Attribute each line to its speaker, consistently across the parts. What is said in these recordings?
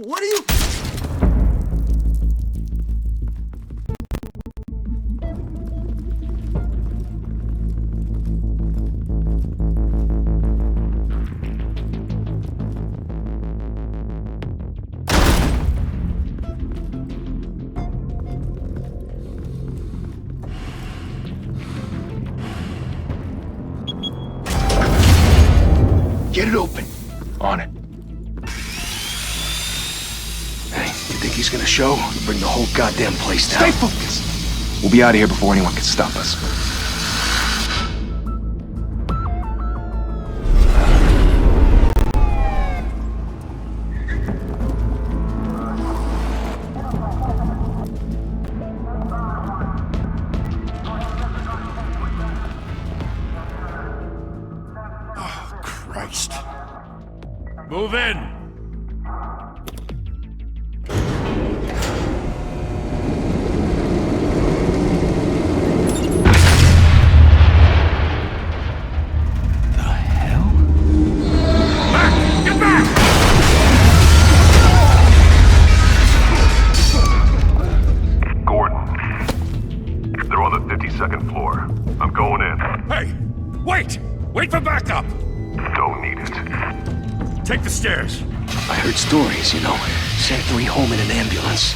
Speaker 1: What are you...
Speaker 2: Get it open. On it. Hey, you think he's gonna show? We'll bring the whole goddamn place down.
Speaker 3: Stay focused! We'll be out of here before anyone can stop us.
Speaker 4: Oh, Christ.
Speaker 5: Move in!
Speaker 2: The hell?
Speaker 5: Back! Get back!
Speaker 6: Gordon. They're on the 52nd floor. I'm going in.
Speaker 5: Hey! Wait! Wait for backup!
Speaker 6: Don't need it.
Speaker 5: Take the stairs.
Speaker 2: I heard stories, you know. Sent 3 home in an ambulance.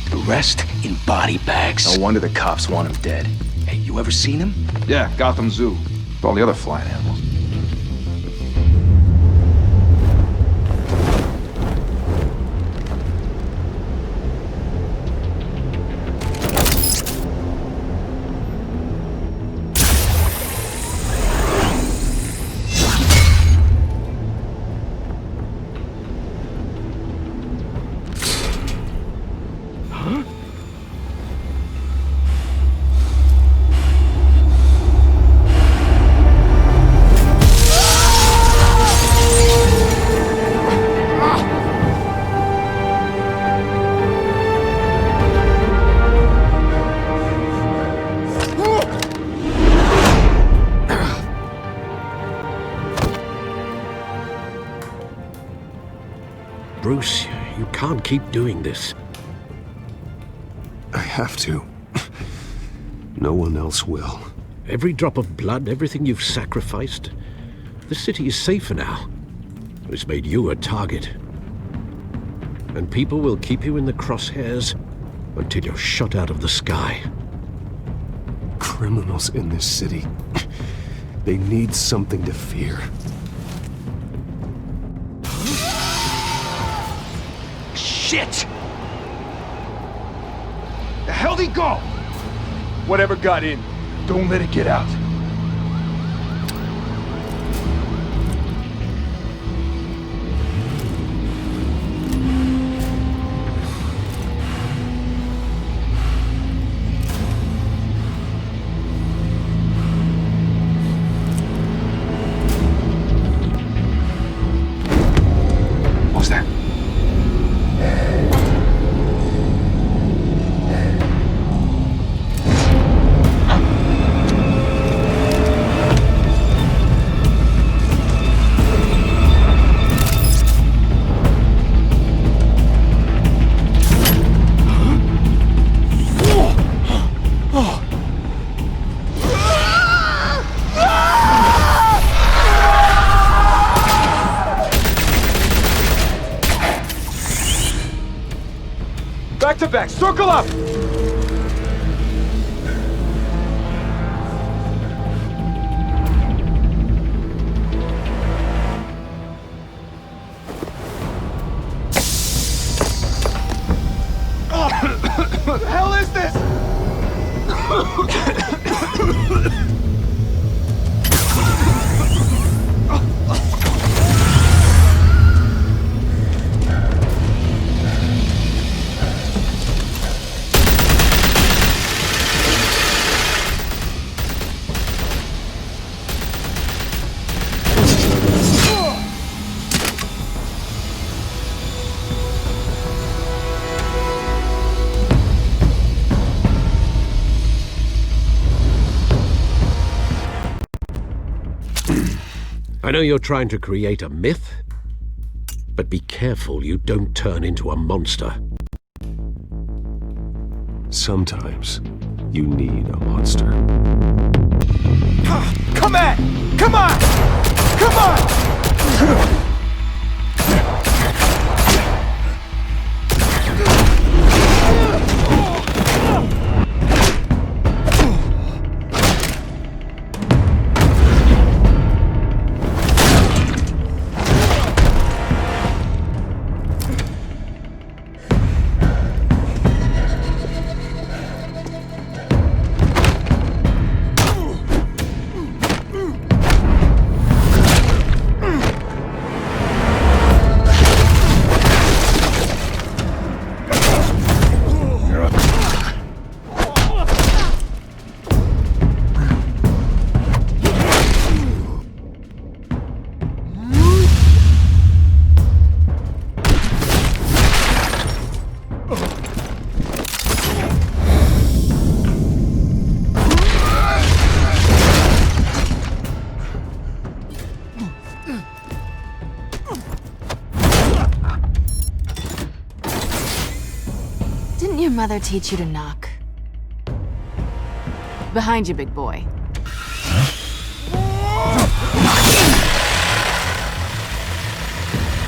Speaker 2: The rest in body bags.
Speaker 3: No wonder the cops want him dead.
Speaker 2: Hey, you ever seen him?
Speaker 3: Yeah, Gotham Zoo. With all the other flying animals.
Speaker 7: Bruce, you can't keep doing this.
Speaker 4: I have to. No one else will.
Speaker 7: Every drop of blood, everything you've sacrificed. The city is safer now. It's made you a target. And people will keep you in the crosshairs until you're shot out of the sky.
Speaker 4: Criminals in this city. They need something to fear.
Speaker 2: Shit! The hell'd he go?
Speaker 3: Whatever got in, don't let it get out. What was that? Back to back, circle up! What the hell is this?
Speaker 7: I know you're trying to create a myth, But be careful you don't turn into a monster.
Speaker 4: Sometimes you need a monster.
Speaker 3: Come at! Come on! Come on!
Speaker 1: Didn't your mother teach you to knock? Behind you, big boy.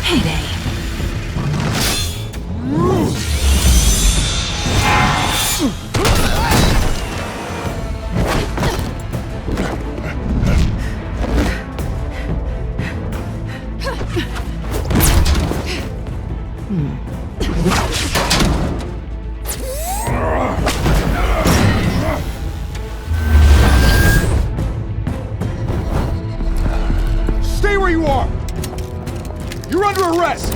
Speaker 1: Heyday.
Speaker 3: Stay where you are! You're under arrest!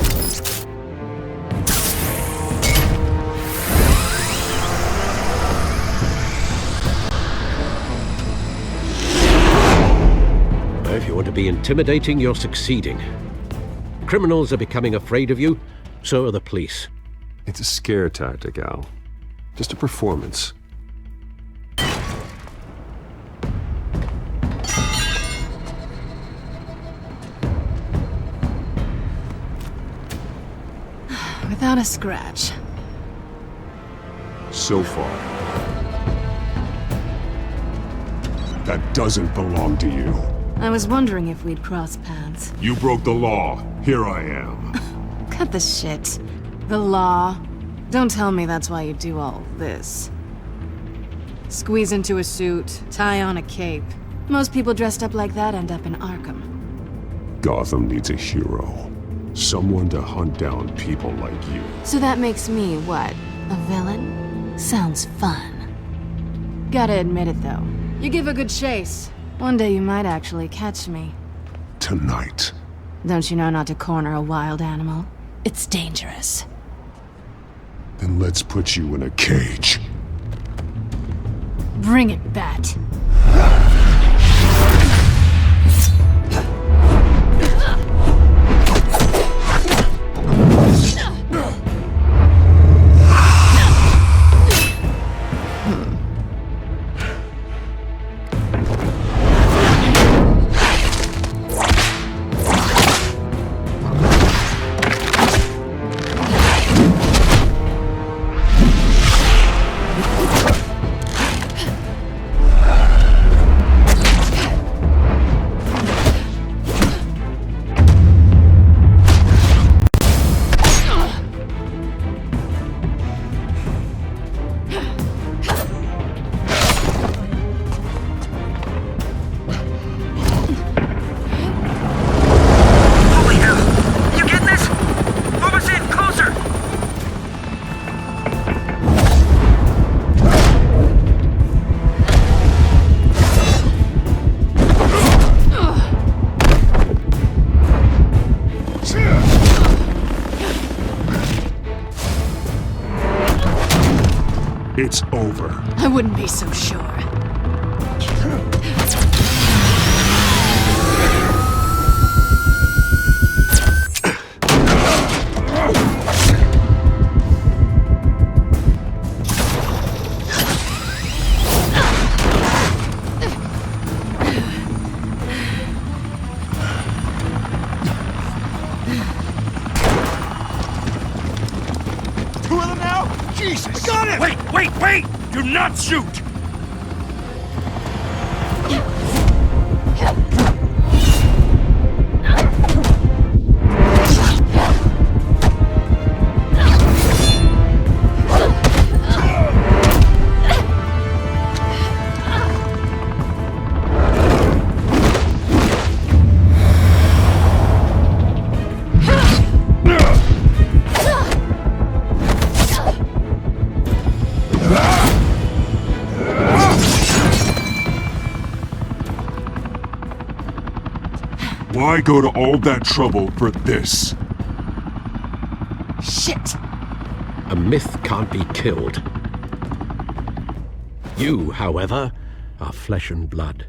Speaker 7: If you want to be intimidating, you're succeeding. Criminals are becoming afraid of you, so are the police.
Speaker 4: It's a scare tactic, Al. Just a performance.
Speaker 1: Without a scratch.
Speaker 4: So far. That doesn't belong to you.
Speaker 1: I was wondering if we'd cross paths.
Speaker 5: You broke the law. Here I am.
Speaker 1: Cut the shit. The law. Don't tell me that's why you do all this. Squeeze into a suit, tie on a cape. Most people dressed up like that end up in Arkham.
Speaker 4: Gotham needs a hero. Someone to hunt down people like you.
Speaker 1: So that makes me, what, a villain? Sounds fun. Gotta admit it, though. You give a good chase. One day you might actually catch me.
Speaker 4: Tonight.
Speaker 1: Don't you know not to corner a wild animal? It's dangerous.
Speaker 4: Then let's put you in a cage.
Speaker 1: Bring it, Bat.
Speaker 4: It's over.
Speaker 1: I wouldn't be so sure.
Speaker 3: Wait! Do not shoot!
Speaker 5: Why go to all that trouble for this?
Speaker 1: Shit!
Speaker 7: A myth can't be killed. You, however, are flesh and blood.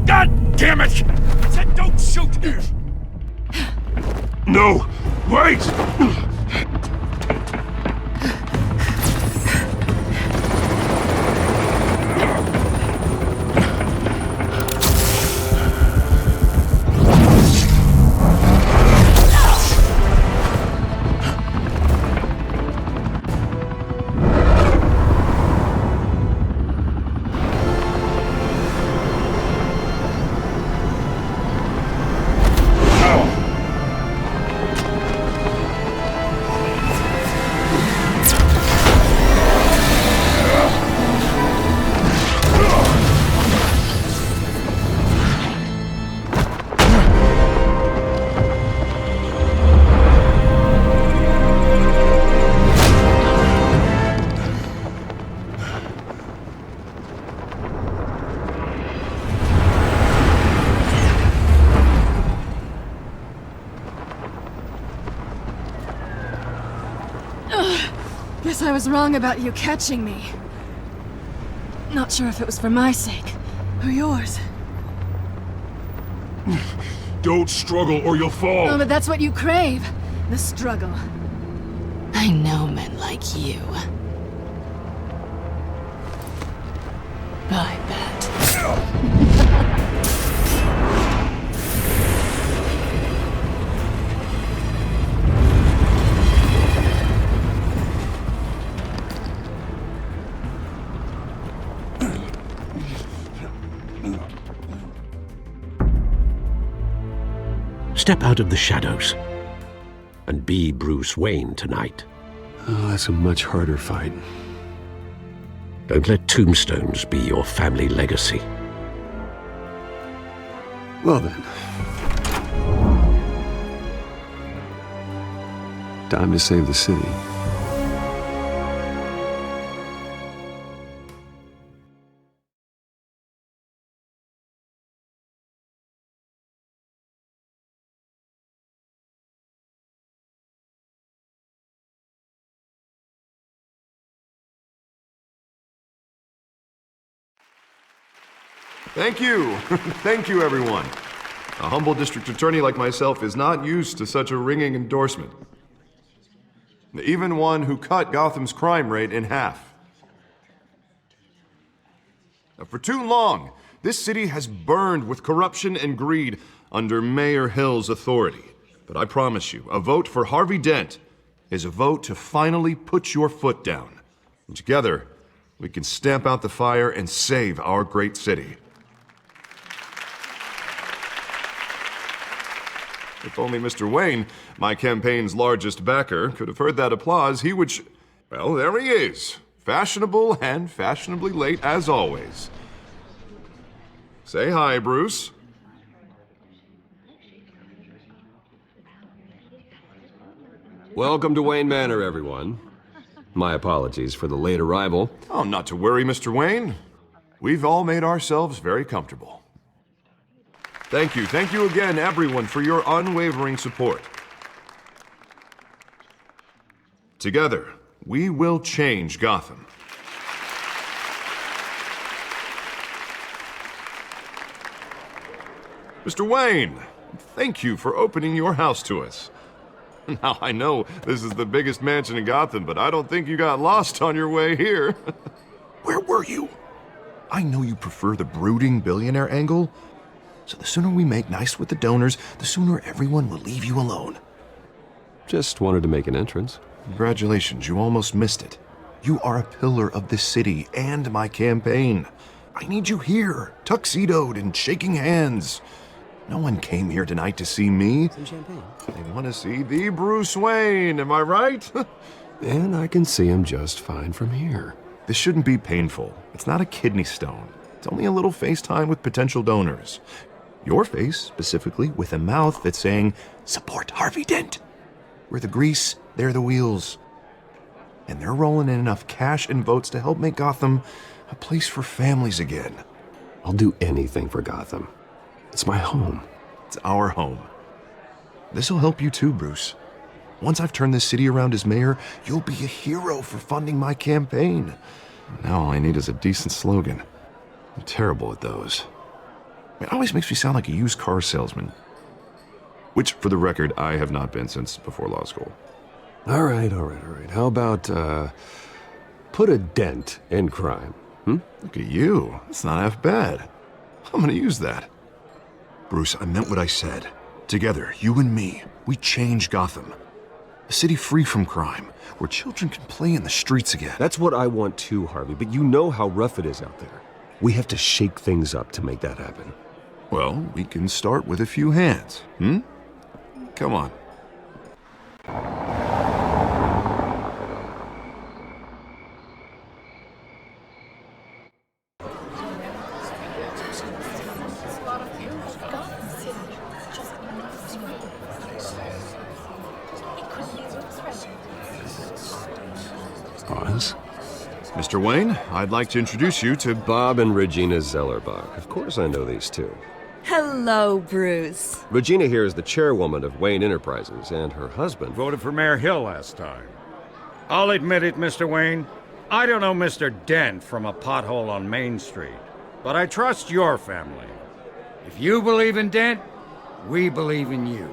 Speaker 3: God damn it! I said don't shoot!
Speaker 5: No! Wait!
Speaker 1: Guess I was wrong about you catching me. Not sure if it was for my sake, or yours.
Speaker 5: Don't struggle or you'll fall!
Speaker 1: Oh, but that's what you crave. The struggle. I know men like you. I bet.
Speaker 7: Step out of the shadows and be Bruce Wayne tonight.
Speaker 4: Oh, that's a much harder fight.
Speaker 7: Don't let tombstones be your family legacy.
Speaker 4: Well then. Time to save the city.
Speaker 6: Thank you. Thank you, everyone. A humble district attorney like myself is not used to such a ringing endorsement. Even one who cut Gotham's crime rate in half. For too long, this city has burned with corruption and greed under Mayor Hill's authority. But I promise you, a vote for Harvey Dent is a vote to finally put your foot down. And together, we can stamp out the fire and save our great city. If only Mr. Wayne, my campaign's largest backer, could have heard that applause, he would well, there he is. Fashionable and fashionably late as always. Say hi, Bruce.
Speaker 8: Welcome to Wayne Manor, everyone. My apologies for the late arrival.
Speaker 6: Oh, not to worry, Mr. Wayne. We've all made ourselves very comfortable. Thank you again, everyone, for your unwavering support. Together, we will change Gotham. Mr. Wayne, thank you for opening your house to us. Now, I know this is the biggest mansion in Gotham, but I don't think you got lost on your way here. Where were you? I know you prefer the brooding billionaire angle, so the sooner we make nice with the donors, the sooner everyone will leave you alone.
Speaker 8: Just wanted to make an entrance.
Speaker 6: Congratulations, you almost missed it. You are a pillar of this city and my campaign. I need you here, tuxedoed and shaking hands. No one came here tonight to see me.
Speaker 8: Some champagne.
Speaker 6: They want to see the Bruce Wayne, am I right?
Speaker 8: And I can see him just fine from here.
Speaker 6: This shouldn't be painful. It's not a kidney stone. It's only a little FaceTime with potential donors. Your face, specifically, with a mouth that's saying, support Harvey Dent. We're the grease, they're the wheels. And they're rolling in enough cash and votes to help make Gotham a place for families again.
Speaker 8: I'll do anything for Gotham. It's my home.
Speaker 6: It's our home. This'll help you too, Bruce. Once I've turned this city around as mayor, you'll be a hero for funding my campaign. Now all I need is a decent slogan. I'm terrible at those. It always makes me sound like a used car salesman. Which, for the record, I have not been since before law school.
Speaker 8: All right. How about, put a dent in crime?
Speaker 6: Look at you. That's not half bad. I'm gonna use that. Bruce, I meant what I said. Together, you and me, we change Gotham. A city free from crime, where children can play in the streets again.
Speaker 8: That's what I want too, Harvey, but you know how rough it is out there. We have to shake things up to make that happen.
Speaker 6: Well, we can start with a few hands, Come on.
Speaker 8: Oz?
Speaker 6: Mr. Wayne, I'd like to introduce you to
Speaker 8: Bob and Regina Zellerbach. Of course I know these two.
Speaker 9: Hello, Bruce.
Speaker 8: Regina here is the chairwoman of Wayne Enterprises, and her husband...
Speaker 3: Voted for Mayor Hill last time. I'll admit it, Mr. Wayne. I don't know Mr. Dent from a pothole on Main Street, but I trust your family. If you believe in Dent, we believe in you.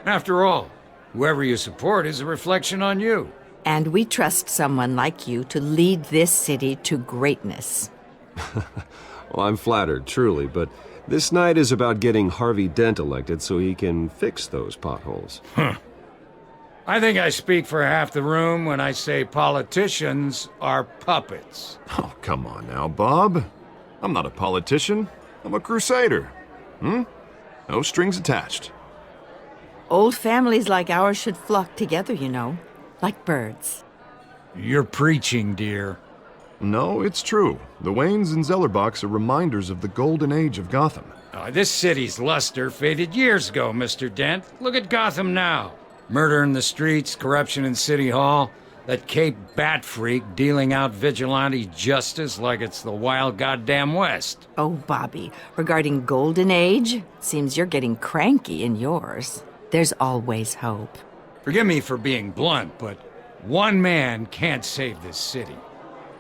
Speaker 3: After all, whoever you support is a reflection on you.
Speaker 9: And we trust someone like you to lead this city to greatness.
Speaker 8: Well, I'm flattered, truly, but this night is about getting Harvey Dent elected so he can fix those potholes.
Speaker 3: I think I speak for half the room when I say politicians are puppets.
Speaker 6: Oh, come on now, Bob. I'm not a politician. I'm a crusader. No strings attached.
Speaker 9: Old families like ours should flock together, you know, like birds.
Speaker 3: You're preaching, dear.
Speaker 6: No, it's true. The Waynes and Zellerbachs are reminders of the golden age of Gotham.
Speaker 3: This city's luster faded years ago, Mr. Dent. Look at Gotham now. Murder in the streets, corruption in City Hall, that Cape Bat freak dealing out vigilante justice like it's the wild goddamn West.
Speaker 9: Oh, Bobby, regarding Golden Age, seems you're getting cranky in yours. There's always hope.
Speaker 3: Forgive me for being blunt, but one man can't save this city.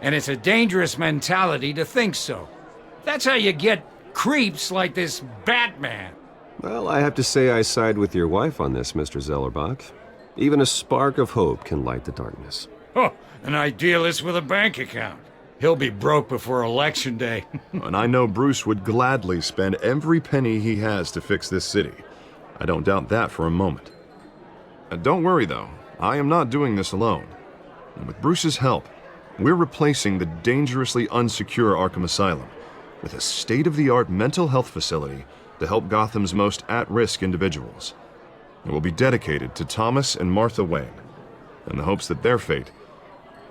Speaker 3: And it's a dangerous mentality to think so. That's how you get creeps like this Batman.
Speaker 8: Well, I have to say I side with your wife on this, Mr. Zellerbach. Even a spark of hope can light the darkness.
Speaker 3: Oh, an idealist with a bank account. He'll be broke before Election Day.
Speaker 6: And I know Bruce would gladly spend every penny he has to fix this city. I don't doubt that for a moment. Don't worry, though. I am not doing this alone. And with Bruce's help, we're replacing the dangerously unsecure Arkham Asylum with a state-of-the-art mental health facility to help Gotham's most at-risk individuals. It will be dedicated to Thomas and Martha Wayne, in the hopes that their fate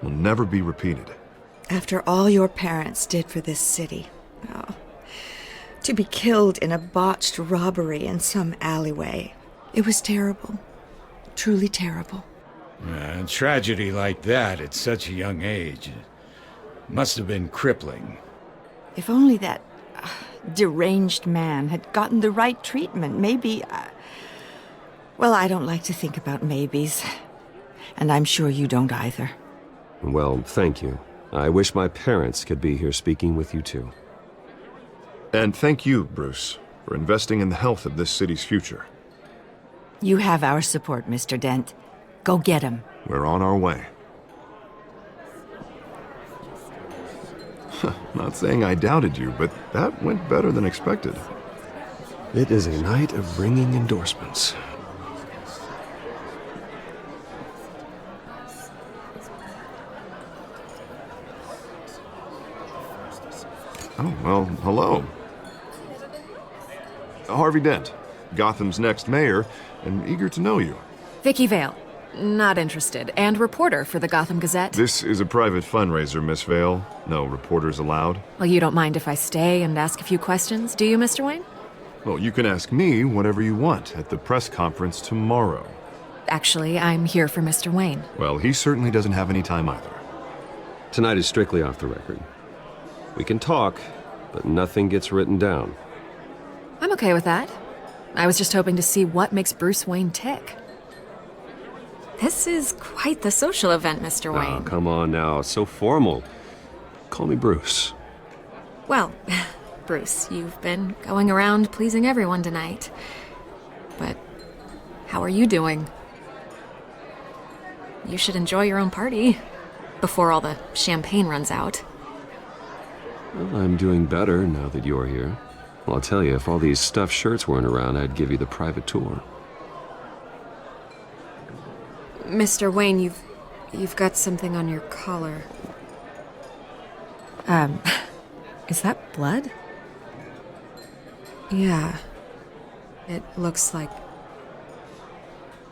Speaker 6: will never be repeated.
Speaker 10: After all your parents did for this city, to be killed in a botched robbery in some alleyway, it was terrible. Truly terrible.
Speaker 3: A tragedy like that at such a young age must have been crippling.
Speaker 9: If only that deranged man had gotten the right treatment, maybe... Well, I don't like to think about maybes. And I'm sure you don't either.
Speaker 8: Well, thank you. I wish my parents could be here speaking with you too.
Speaker 6: And thank you, Bruce, for investing in the health of this city's future.
Speaker 9: You have our support, Mr. Dent. Go get him.
Speaker 6: We're on our way. Not saying I doubted you, but that went better than expected.
Speaker 8: It is a night of ringing endorsements.
Speaker 6: Oh, well, hello. Harvey Dent, Gotham's next mayor, and eager to know you.
Speaker 11: Vicky Vale. Not interested. And reporter for the Gotham Gazette.
Speaker 6: This is a private fundraiser, Miss Vale. No reporters allowed.
Speaker 11: Well, you don't mind if I stay and ask a few questions, do you, Mr. Wayne?
Speaker 6: Well, you can ask me whatever you want at the press conference tomorrow.
Speaker 11: Actually, I'm here for Mr. Wayne.
Speaker 6: Well, he certainly doesn't have any time either.
Speaker 8: Tonight is strictly off the record. We can talk, but nothing gets written down.
Speaker 11: I'm okay with that. I was just hoping to see what makes Bruce Wayne tick. This is quite the social event, Mr. Wayne.
Speaker 8: Oh, come on now. So formal. Call me Bruce.
Speaker 11: Well, Bruce, you've been going around pleasing everyone tonight. But how are you doing? You should enjoy your own party before all the champagne runs out.
Speaker 8: Well, I'm doing better now that you're here. Well, I'll tell you, if all these stuffed shirts weren't around, I'd give you the private tour.
Speaker 11: Mr. Wayne, you've got something on your collar. Is that blood? Yeah. It looks like...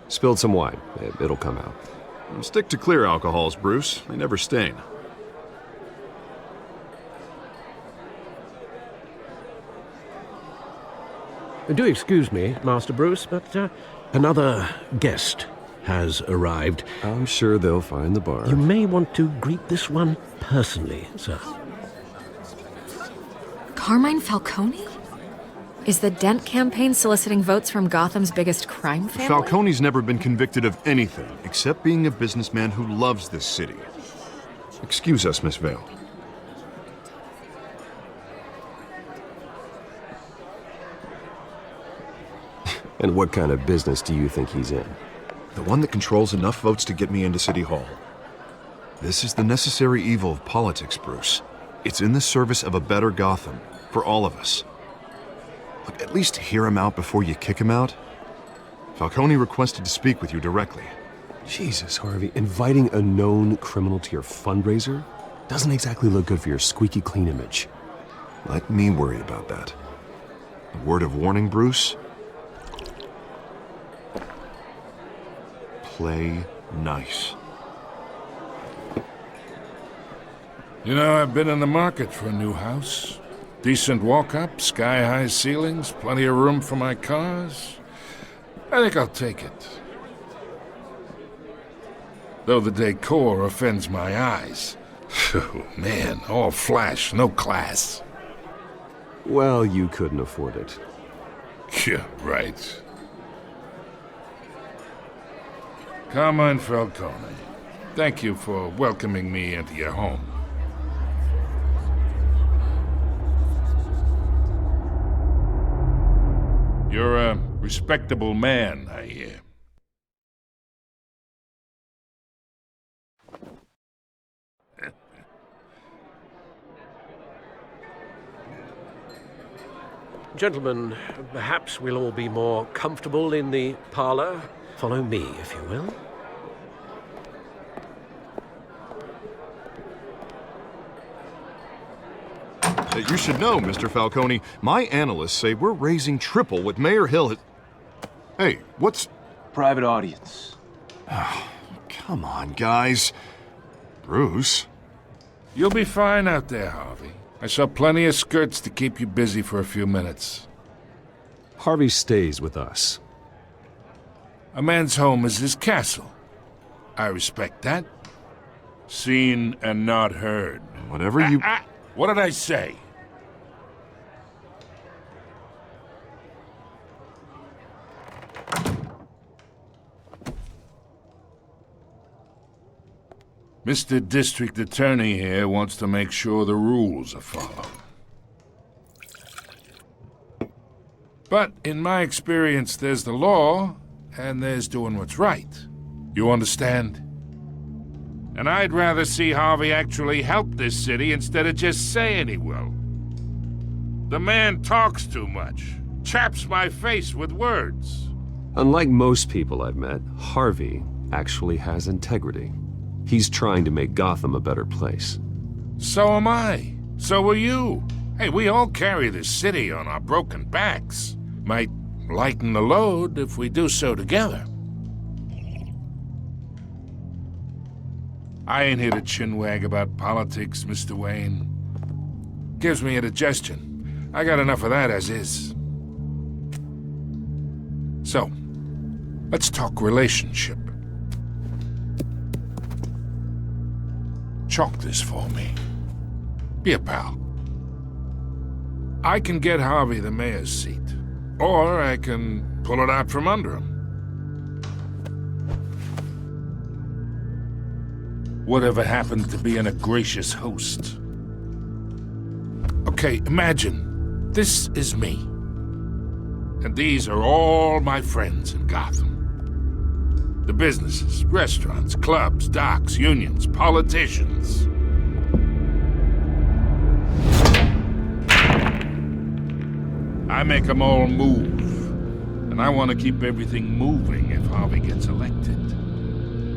Speaker 8: Spilled some wine. It'll come out.
Speaker 6: Stick to clear alcohols, Bruce. They never stain.
Speaker 7: Do excuse me, Master Bruce, but another guest has arrived.
Speaker 8: I'm sure they'll find the bar.
Speaker 7: You may want to greet this one personally, sir.
Speaker 11: Carmine Falcone? Is the Dent campaign soliciting votes from Gotham's biggest crime family?
Speaker 6: Falcone's never been convicted of anything except being a businessman who loves this city. Excuse us, Miss Vale.
Speaker 8: And what kind of business do you think he's in?
Speaker 6: The one that controls enough votes to get me into City Hall. This is the necessary evil of politics, Bruce. It's in the service of a better Gotham, for all of us. Look, at least hear him out before you kick him out. Falcone requested to speak with you directly.
Speaker 8: Jesus, Harvey, inviting a known criminal to your fundraiser doesn't exactly look good for your squeaky clean image.
Speaker 6: Let me worry about that. A word of warning, Bruce? Play nice.
Speaker 12: You know, I've been in the market for a new house. Decent walk-up, sky-high ceilings, plenty of room for my cars. I think I'll take it. Though the decor offends my eyes. Oh, man, all flash, no class.
Speaker 8: Well, you couldn't afford it.
Speaker 12: Yeah, right. Carmine Falcone, thank you for welcoming me into your home. You're a respectable man, I hear.
Speaker 7: Gentlemen, perhaps we'll all be more comfortable in the parlor. Follow me, if you will.
Speaker 6: You should know, Mr. Falcone, my analysts say we're raising triple what Mayor Hill has... Hey, what's...
Speaker 2: Private audience.
Speaker 6: Oh, come on, guys. Bruce?
Speaker 12: You'll be fine out there, Harvey. I saw plenty of skirts to keep you busy for a few minutes.
Speaker 8: Harvey stays with us.
Speaker 12: A man's home is his castle. I respect that. Seen and not heard.
Speaker 6: Whatever you...
Speaker 12: What did I say? Mr. District Attorney here wants to make sure the rules are followed. But in my experience, there's the law, and there's doing what's right. You understand? And I'd rather see Harvey actually help this city instead of just saying he will. The man talks too much, chaps my face with words.
Speaker 8: Unlike most people I've met, Harvey actually has integrity. He's trying to make Gotham a better place.
Speaker 12: So am I. So are you. Hey, we all carry this city on our broken backs. Might lighten the load if we do so together. I ain't here to chinwag about politics, Mr. Wayne. Gives me indigestion. I got enough of that as is. So, let's talk relationship. Chalk this for me. Be a pal. I can get Harvey the mayor's seat, or I can pull it out from under him. Whatever happened to being a gracious host? Okay, imagine this is me. And these are all my friends in Gotham. The businesses, restaurants, clubs, docks, unions, politicians. I make them all move. And I want to keep everything moving if Harvey gets elected.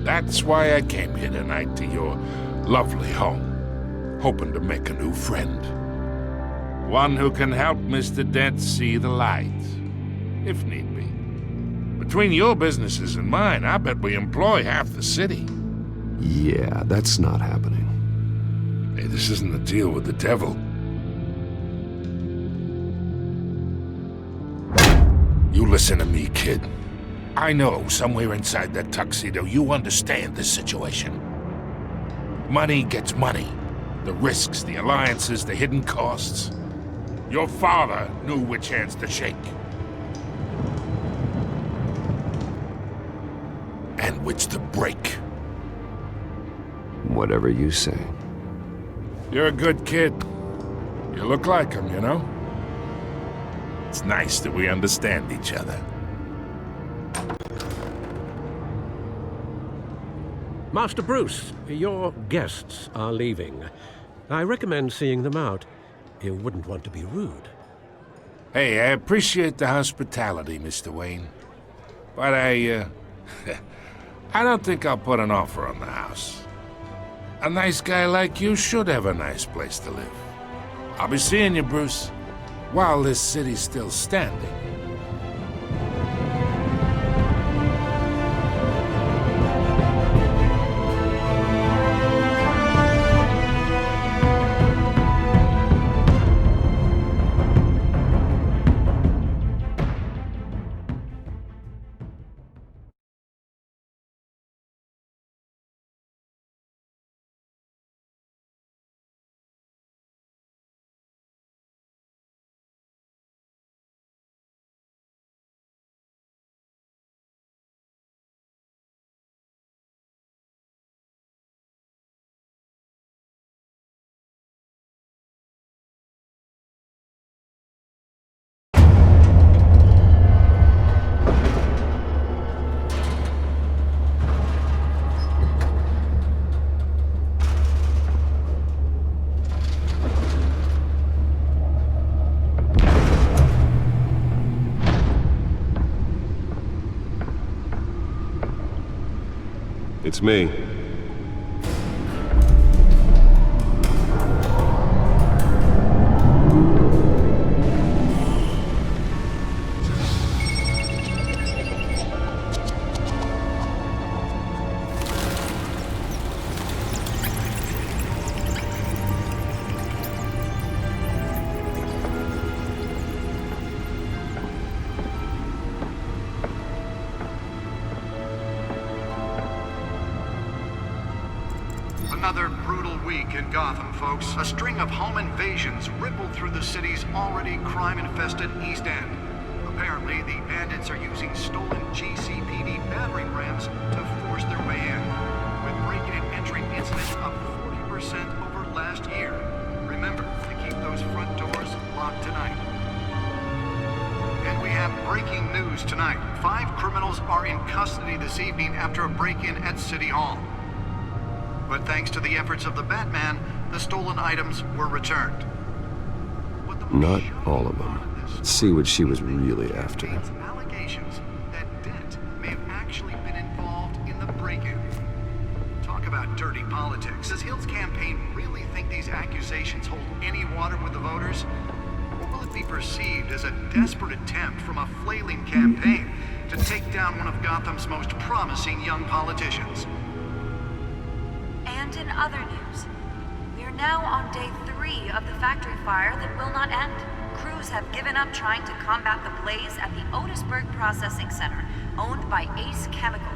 Speaker 12: That's why I came here tonight to your lovely home, hoping to make a new friend. One who can help Mr. Dent see the light, if need be. Between your businesses and mine, I bet we employ half the city.
Speaker 8: Yeah, that's not happening.
Speaker 12: Hey, this isn't a deal with the devil. You listen to me, kid. I know somewhere inside that tuxedo you understand this situation. Money gets money. The risks, the alliances, the hidden costs. Your father knew which hands to shake. And which to break.
Speaker 8: Whatever you say.
Speaker 12: You're a good kid. You look like him, you know? It's nice that we understand each other.
Speaker 7: Master Bruce, your guests are leaving. I recommend seeing them out. You wouldn't want to be rude.
Speaker 12: Hey, I appreciate the hospitality, Mr. Wayne. But I don't think I'll put an offer on the house. A nice guy like you should have a nice place to live. I'll be seeing you, Bruce, while this city's still standing.
Speaker 8: It's me.
Speaker 13: Another brutal week in Gotham, folks. A string of home invasions rippled through the city's already crime-infested East End. Apparently, the bandits are using stolen GCPD battering rams to force their way in, with break-in and entry incidents up 40% over last year. Remember to keep those front doors locked tonight. And we have breaking news tonight. 5 criminals are in custody this evening after a break-in at City Hall. But thanks to the efforts of the Batman, the stolen items were returned.
Speaker 8: Not all of them. Let's see what she was really after.
Speaker 13: Allegations that Dent may have actually been involved in the break-in. Talk about dirty politics. Does Hill's campaign really think these accusations hold any water with the voters? Or will it be perceived as a desperate attempt from a flailing campaign to take down one of Gotham's most promising young politicians?
Speaker 14: And in other news, we are now on day 3 of the factory fire that will not end. Crews have given up trying to combat the blaze at the Otisburg Processing Center, owned by Ace Chemical.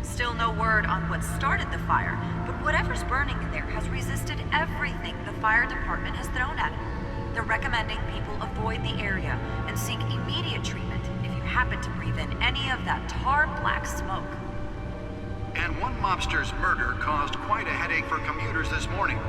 Speaker 14: Still no word on what started the fire, but whatever's burning in there has resisted everything the fire department has thrown at it. They're recommending people avoid the area and seek immediate treatment if you happen to breathe in any of that tar black smoke.
Speaker 13: And one mobster's murder caused quite a headache for commuters this morning.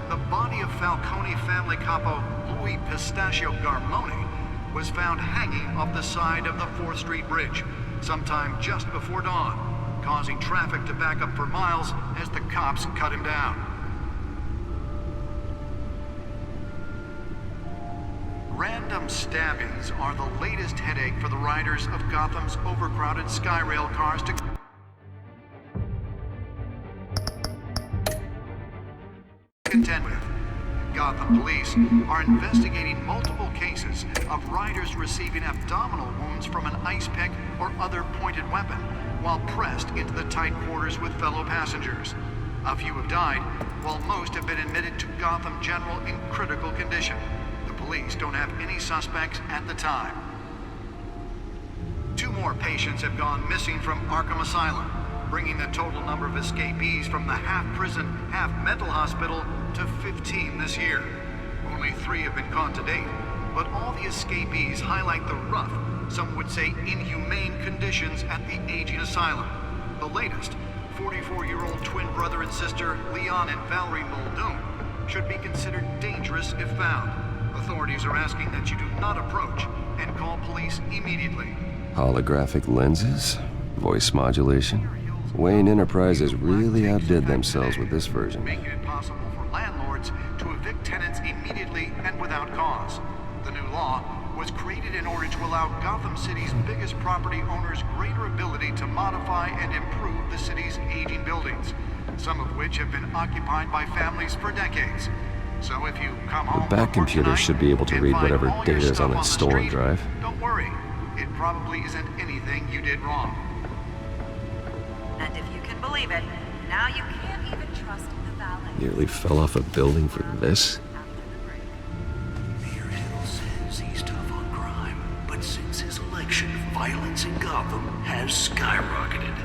Speaker 13: The body of Falcone family capo Louis Pistachio Garmone was found hanging off the side of the 4th Street Bridge sometime just before dawn, causing traffic to back up for miles as the cops cut him down. Random stabbings are the latest headache for the riders of Gotham's overcrowded Skyrail cars to contend with. Gotham police are investigating multiple cases of riders receiving abdominal wounds from an ice pick or other pointed weapon while pressed into the tight quarters with fellow passengers. A few have died, while most have been admitted to Gotham General in critical condition. The police don't have any suspects at the time. 2 more patients have gone missing from Arkham Asylum, bringing the total number of escapees from the half-prison, half-mental hospital to 15 this year. Only 3 have been caught to date, but all the escapees highlight the rough, some would say inhumane conditions at the aging asylum. The latest, 44-year-old twin brother and sister Leon and Valerie Muldoon, should be considered dangerous if found. Authorities are asking that you do not approach and call police immediately.
Speaker 8: Holographic lenses? Voice modulation? Wayne Enterprises really outdid themselves with this version.
Speaker 13: Making it possible for landlords to evict tenants immediately and without cause. The new law was created in order to allow Gotham City's biggest property owners greater ability to modify and improve the city's aging buildings, some of which have been occupied by families for decades. So if you come home
Speaker 8: The back computer should be able to read whatever data is on that stolen drive.
Speaker 13: Don't worry, it probably isn't anything you did wrong.
Speaker 14: And if you can believe it, now you can't even trust the valet.
Speaker 8: Nearly fell off a building for this?
Speaker 2: Mayor Hill says he's tough on crime, but since his election, violence in Gotham has skyrocketed.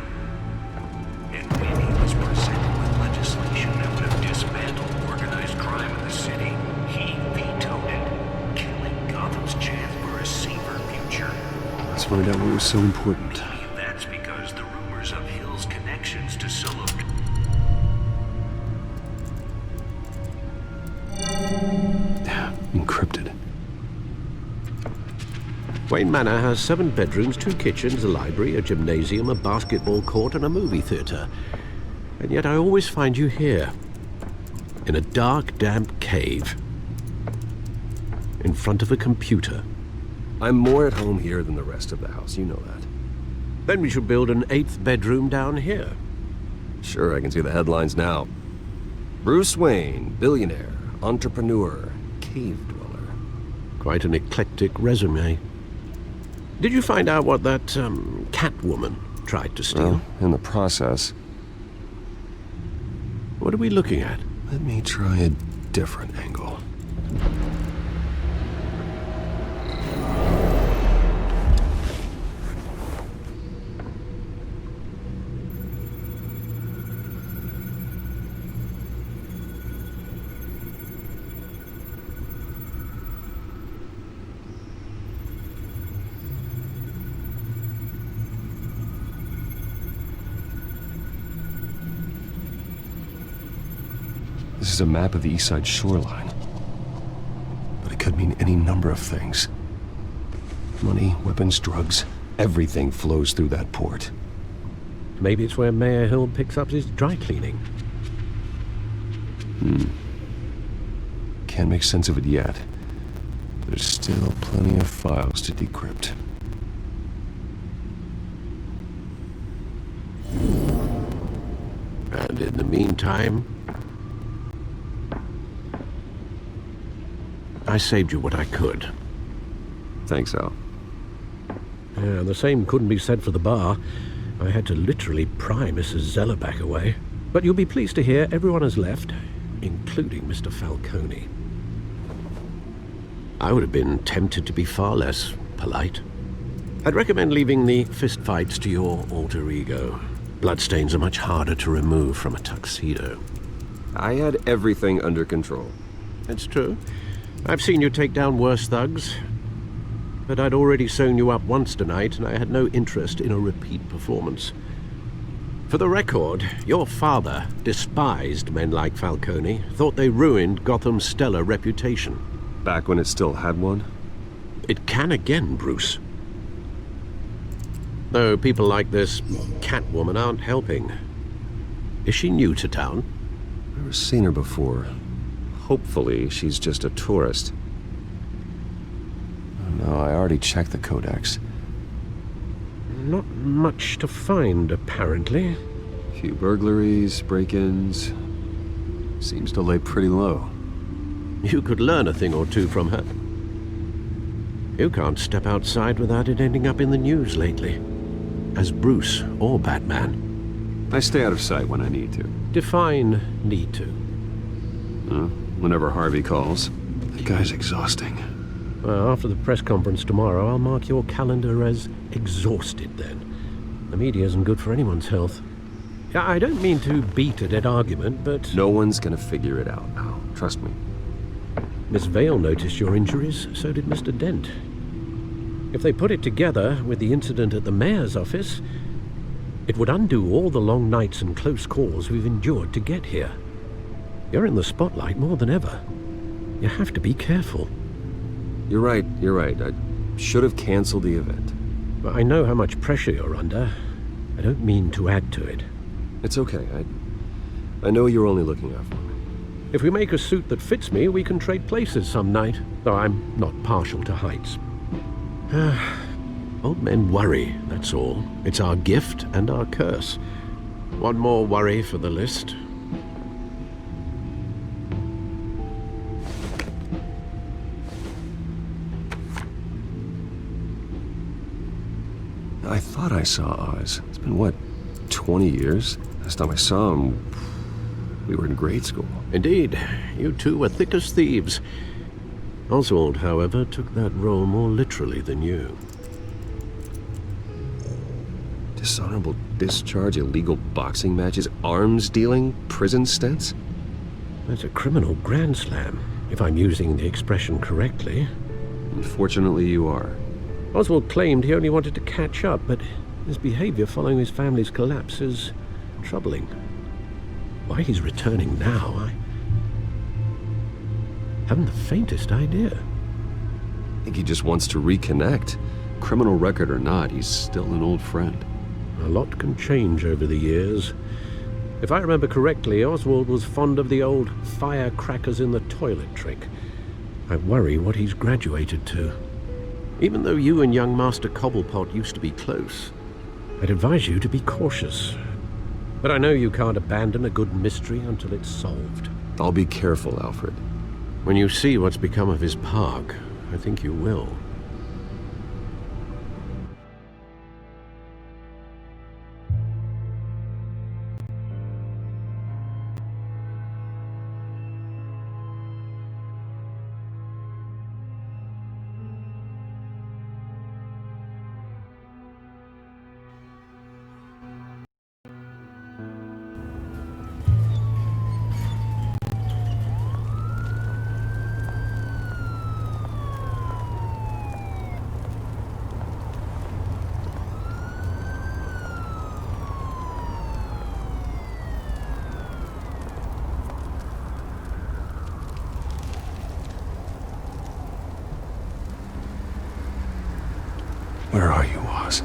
Speaker 2: And when he was presented with legislation that would have dismantled organized crime in the city, he vetoed it, killing Gotham's chance for a safer future.
Speaker 8: Let's find out what was so important.
Speaker 2: That's because the rumors of Hill's connections to Solo...
Speaker 8: Encrypted.
Speaker 7: Wayne Manor has 7 bedrooms, 2 kitchens, a library, a gymnasium, a basketball court, and a movie theater. And yet I always find you here, in a dark, damp cave, in front of a computer.
Speaker 8: I'm more at home here than the rest of the house, you know that.
Speaker 7: Then we should build an 8th bedroom down here.
Speaker 8: Sure, I can see the headlines now. Bruce Wayne, billionaire, entrepreneur, cave dweller.
Speaker 7: Quite an eclectic resume. Did you find out what that, Catwoman tried to steal?
Speaker 8: Well, in the process.
Speaker 7: What are we looking at?
Speaker 8: Let me try a different angle. This is a map of the East Side shoreline. But it could mean any number of things. Money, weapons, drugs, everything flows through that port.
Speaker 7: Maybe it's where Mayor Hill picks up his dry cleaning.
Speaker 8: Can't make sense of it yet. There's still plenty of files to decrypt.
Speaker 7: And in the meantime... I saved you what I could.
Speaker 8: Thanks, Al.
Speaker 7: Yeah, the same couldn't be said for the bar. I had to literally pry Mrs. Zellerback away. But you'll be pleased to hear everyone has left, including Mr. Falcone. I would have been tempted to be far less polite. I'd recommend leaving the fistfights to your alter ego. Bloodstains are much harder to remove from a tuxedo.
Speaker 8: I had everything under control.
Speaker 7: It's true. I've seen you take down worse thugs. But I'd already sewn you up once tonight, and I had no interest in a repeat performance. For the record, your father despised men like Falcone, thought they ruined Gotham's stellar reputation.
Speaker 8: Back when it still had one?
Speaker 7: It can again, Bruce. Though people like this Catwoman aren't helping. Is she new to town?
Speaker 8: Never seen her before. Hopefully, she's just a tourist. Oh, no, I already checked the codex.
Speaker 7: Not much to find, apparently.
Speaker 8: A few burglaries, break-ins. Seems to lay pretty low.
Speaker 7: You could learn a thing or two from her. You can't step outside without it ending up in the news lately. As Bruce or Batman.
Speaker 8: I stay out of sight when I need to.
Speaker 7: Define need to.
Speaker 8: Whenever Harvey calls. That guy's exhausting.
Speaker 7: Well, after the press conference tomorrow, I'll mark your calendar as exhausted then. The media isn't good for anyone's health. I don't mean to beat a dead argument, but...
Speaker 8: No one's gonna figure it out now. Trust me.
Speaker 7: Miss Vale noticed your injuries, so did Mr. Dent. If they put it together with the incident at the mayor's office, it would undo all the long nights and close calls we've endured to get here. You're in the spotlight more than ever. You have to be careful.
Speaker 8: You're right. I should have canceled the event.
Speaker 7: But I know how much pressure you're under. I don't mean to add to it.
Speaker 8: It's okay. I know you're only looking out for me.
Speaker 7: If we make a suit that fits me, we can trade places some night, though I'm not partial to heights. Old men worry, that's all. It's our gift and our curse. One more worry for the list.
Speaker 8: I thought I saw Oz. It's been, what, 20 years? Last time I saw him, we were in grade school.
Speaker 7: Indeed. You two were thick as thieves. Oswald, however, took that role more literally than you.
Speaker 8: Dishonorable discharge, illegal boxing matches, arms dealing, prison stints?
Speaker 7: That's a criminal grand slam, if I'm using the expression correctly.
Speaker 8: Unfortunately, you are.
Speaker 7: Oswald claimed he only wanted to catch up, but his behavior following his family's collapse is troubling. Why he's returning now, I haven't the faintest idea.
Speaker 8: I think he just wants to reconnect. Criminal record or not, he's still an old friend.
Speaker 7: A lot can change over the years. If I remember correctly, Oswald was fond of the old firecrackers in the toilet trick. I worry what he's graduated to. Even though you and young Master Cobblepot used to be close, I'd advise you to be cautious. But I know you can't abandon a good mystery until it's solved.
Speaker 8: I'll be careful, Alfred.
Speaker 7: When you see what's become of his park, I think you will.
Speaker 8: Where are you, Oz?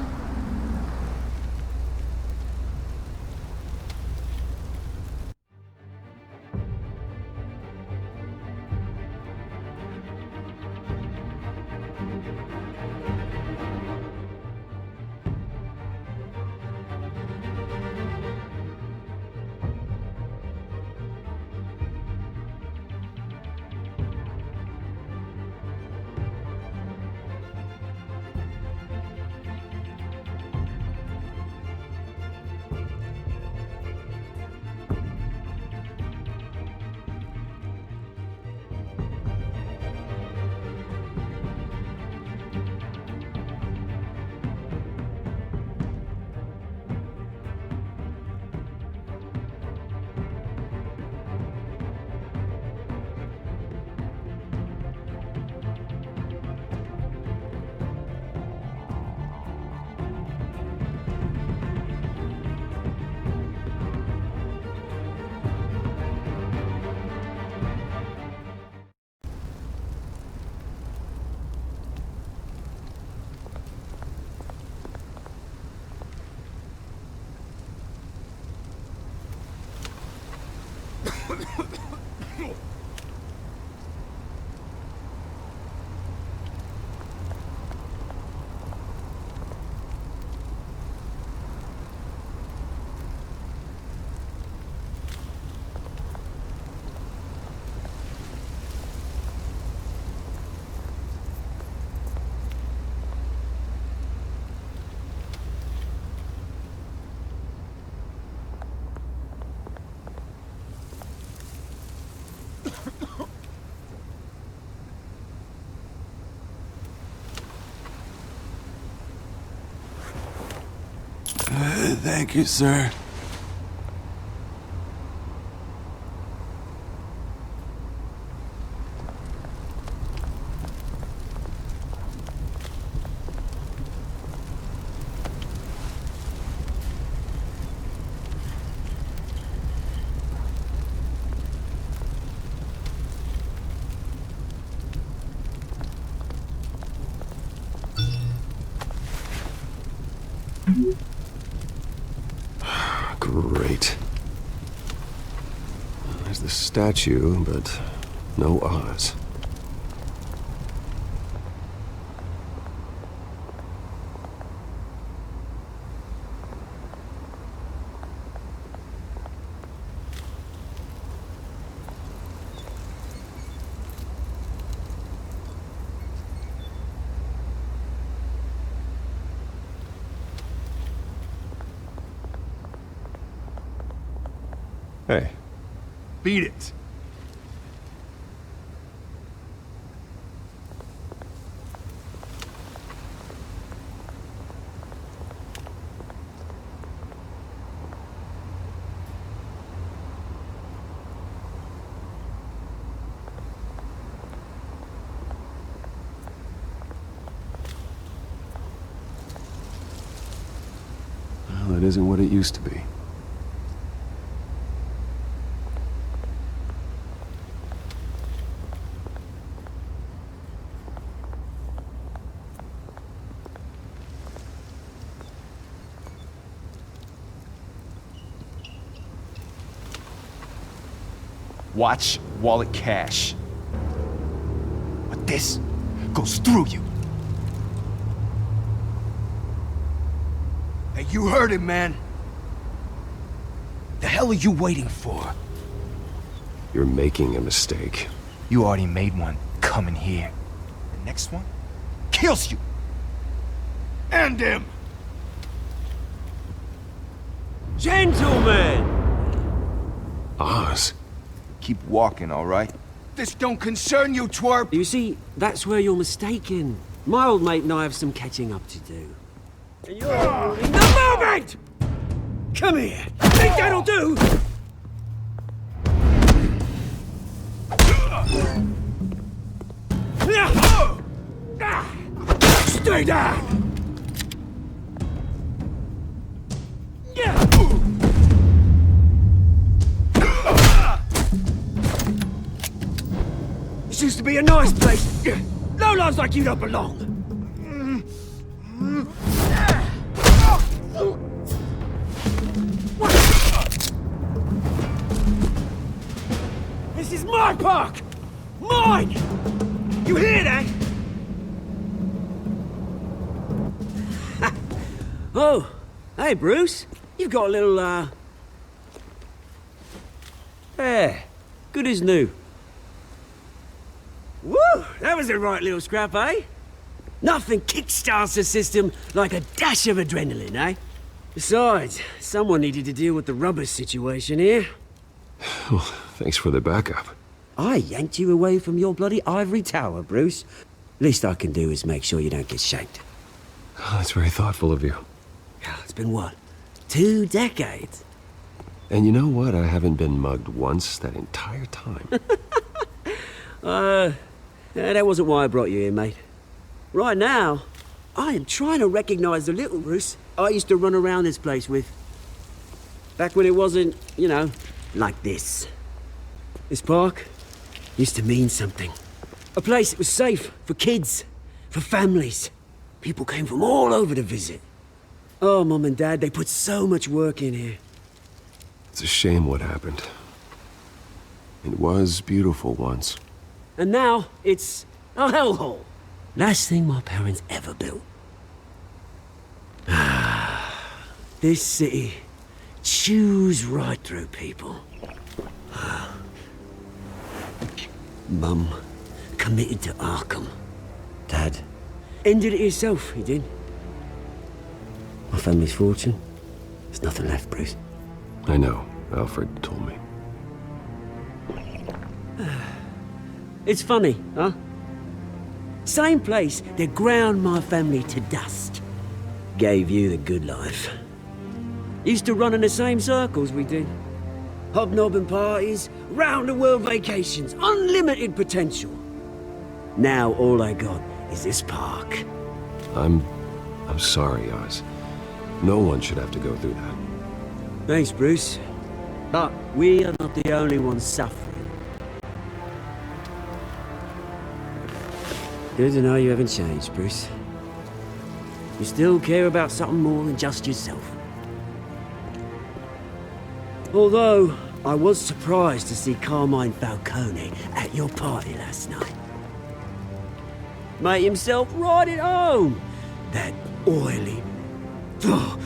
Speaker 15: Thank you, sir.
Speaker 8: Great. There's the statue, but no Oz. Hey.
Speaker 15: Beat it.
Speaker 8: Well, it isn't what it used to be.
Speaker 16: Watch wallet cash. But this goes through you. Hey, you heard it, man. The hell are you waiting for?
Speaker 8: You're making a mistake.
Speaker 16: You already made one coming here. The next one kills you.
Speaker 15: End him!
Speaker 17: Gentlemen!
Speaker 8: Oz.
Speaker 16: Keep walking, all right? This don't concern you, twerp!
Speaker 17: You see, that's where you're mistaken. My old mate and I have some catching up to do. And you're in the moment! Come here! Think that'll do? Stay down! This used to be a nice place. Lowlifes like you don't belong. This is my park! Mine! You hear that? Oh, hey, Bruce. You've got a little, Yeah, good as new. Woo! That was a right little scrap, eh? Nothing kickstarts the system like a dash of adrenaline, eh? Besides, someone needed to deal with the rubber situation here.
Speaker 8: Well, thanks for the backup.
Speaker 17: I yanked you away from your bloody ivory tower, Bruce. Least I can do is make sure you don't get shanked.
Speaker 8: Oh, that's very thoughtful of you.
Speaker 17: It's been what? 2 decades?
Speaker 8: And you know what? I haven't been mugged once that entire time.
Speaker 17: That wasn't why I brought you here, mate. Right now, I am trying to recognize the little Bruce I used to run around this place with. Back when it wasn't, you know, like this. This park used to mean something. A place that was safe for kids, for families. People came from all over to visit. Oh, Mum and Dad, they put so much work in here.
Speaker 8: It's a shame what happened. It was beautiful once.
Speaker 17: And now, it's a hellhole. Last thing my parents ever built. This city chews right through people. Mum committed to Arkham. Dad ended it himself, he did. My family's fortune. There's nothing left, Bruce.
Speaker 8: I know. Alfred told me.
Speaker 17: It's funny, huh? Same place that ground my family to dust. Gave you the good life. Used to run in the same circles we did. Hobnobbing parties, round-the-world vacations, unlimited potential. Now all I got is this park.
Speaker 8: I'm sorry, Oz. No one should have to go through that.
Speaker 17: Thanks, Bruce. But we are not the only ones suffering. Good to know you haven't changed, Bruce. You still care about something more than just yourself. Although, I was surprised to see Carmine Falcone at your party last night. Made himself right at home. That oily... Ugh.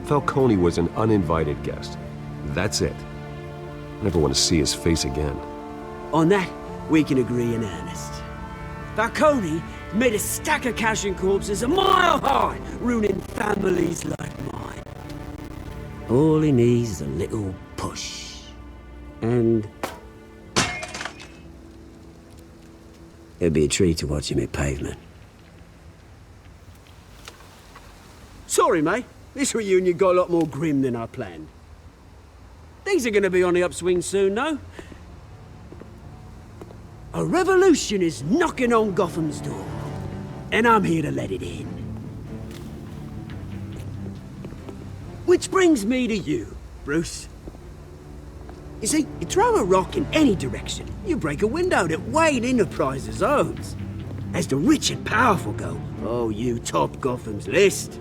Speaker 8: Falcone was an uninvited guest. That's it. I never want to see his face again.
Speaker 17: On that, we can agree in earnest. Falcone made a stack of cash and corpses a mile high, ruining families like mine. All he needs is a little push. And... it'd be a treat to watch him hit pavement. Sorry, mate. This reunion got a lot more grim than I planned. Things are gonna be on the upswing soon, though. A revolution is knocking on Gotham's door, and I'm here to let it in. Which brings me to you, Bruce. You see, you throw a rock in any direction, you break a window that Wayne Enterprises owns. As the rich and powerful go, oh, you top Gotham's list.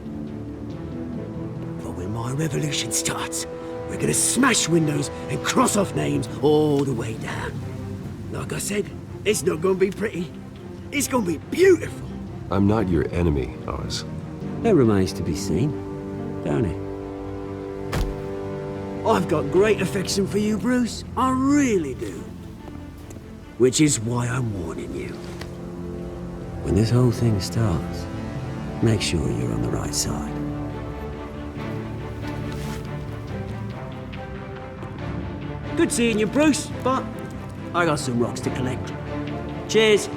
Speaker 17: But when my revolution starts, we're gonna smash windows and cross off names all the way down. Like I said, it's not gonna be pretty. It's gonna be beautiful.
Speaker 8: I'm not your enemy, Oz.
Speaker 17: That remains to be seen, don't it? I've got great affection for you, Bruce. I really do. Which is why I'm warning you. When this whole thing starts, make sure you're on the right side. Good seeing you, Bruce, but I got some rocks to collect. Cheers.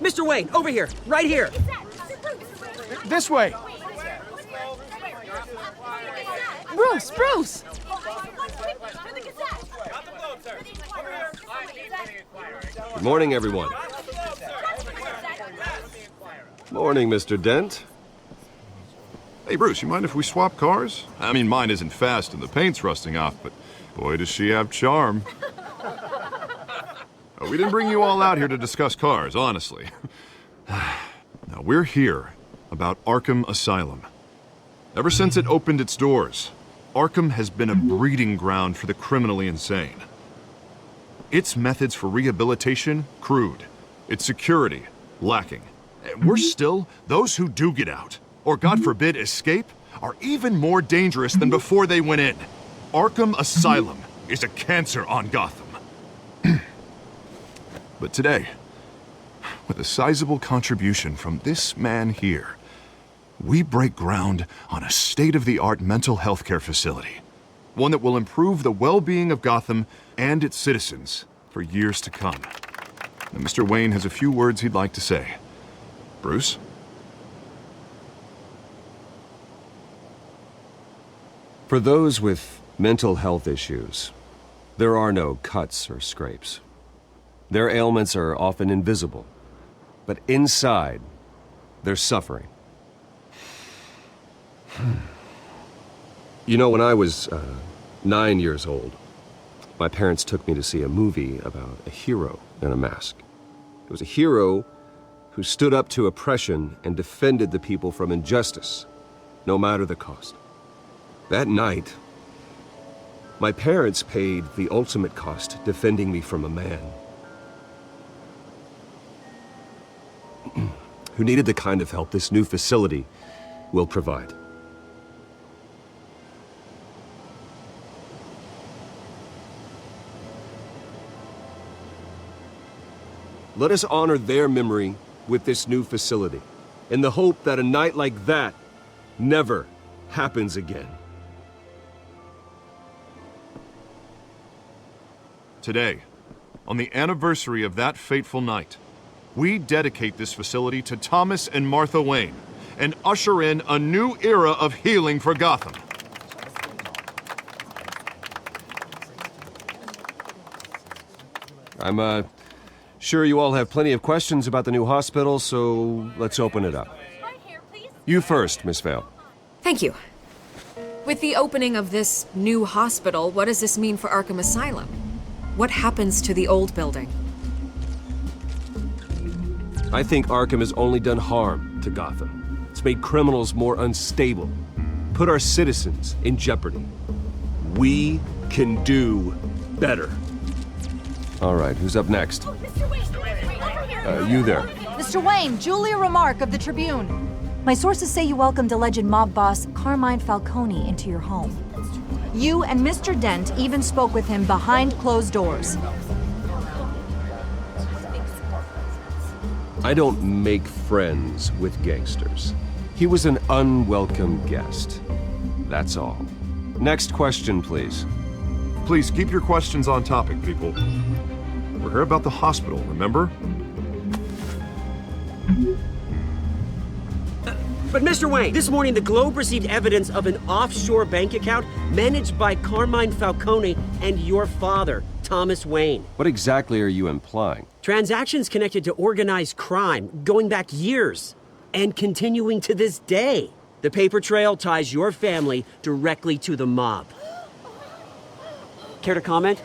Speaker 17: Mr. Wayne, over here, right here.
Speaker 15: This way.
Speaker 18: Bruce, Bruce!
Speaker 8: Good morning, everyone. Morning, Mr. Dent.
Speaker 6: Hey, Bruce, you mind if we swap cars? I mean, mine isn't fast and the paint's rusting off, but boy, does she have charm. We didn't bring you all out here to discuss cars, honestly. Now, we're here about Arkham Asylum. Ever since it opened its doors, Arkham has been a breeding ground for the criminally insane. Its methods for rehabilitation, crude. Its security, lacking. Worse still, those who do get out, or God forbid escape, are even more dangerous than before they went in. Arkham Asylum is a cancer on Gotham. But today, with a sizable contribution from this man here, we break ground on a state-of-the-art mental health care facility. One that will improve the well-being of Gotham and its citizens for years to come. Now, Mr. Wayne has a few words he'd like to say. Bruce?
Speaker 8: For those with mental health issues, there are no cuts or scrapes. Their ailments are often invisible, but inside, they're suffering. You know, when I was 9 years old, my parents took me to see a movie about a hero in a mask. It was a hero who stood up to oppression and defended the people from injustice, no matter the cost. That night, my parents paid the ultimate cost defending me from a man who needed the kind of help this new facility will provide. Let us honor their memory with this new facility, in the hope that a night like that never happens again.
Speaker 6: Today, on the anniversary of that fateful night, we dedicate this facility to Thomas and Martha Wayne and usher in a new era of healing for Gotham.
Speaker 8: I'm sure you all have plenty of questions about the new hospital, so let's open it up. You first, Miss Vale.
Speaker 11: Thank you. With the opening of this new hospital, what does this mean for Arkham Asylum? What happens to the old building?
Speaker 8: I think Arkham has only done harm to Gotham. It's made criminals more unstable, put our citizens in jeopardy. We can do better. All right, who's up next? You there.
Speaker 19: Mr. Wayne, Julia Remark of the Tribune. My sources say you welcomed alleged mob boss Carmine Falcone into your home. You and Mr. Dent even spoke with him behind closed doors.
Speaker 8: I don't make friends with gangsters. He was an unwelcome guest. That's all. Next question, please.
Speaker 6: Please keep your questions on topic, people. We're here about the hospital, remember?
Speaker 17: But Mr. Wayne, this morning the Globe received evidence of an offshore bank account managed by Carmine Falcone and your father, Thomas Wayne.
Speaker 8: What exactly are you implying?
Speaker 17: Transactions connected to organized crime going back years and continuing to this day. The paper trail ties your family directly to the mob. Care to comment?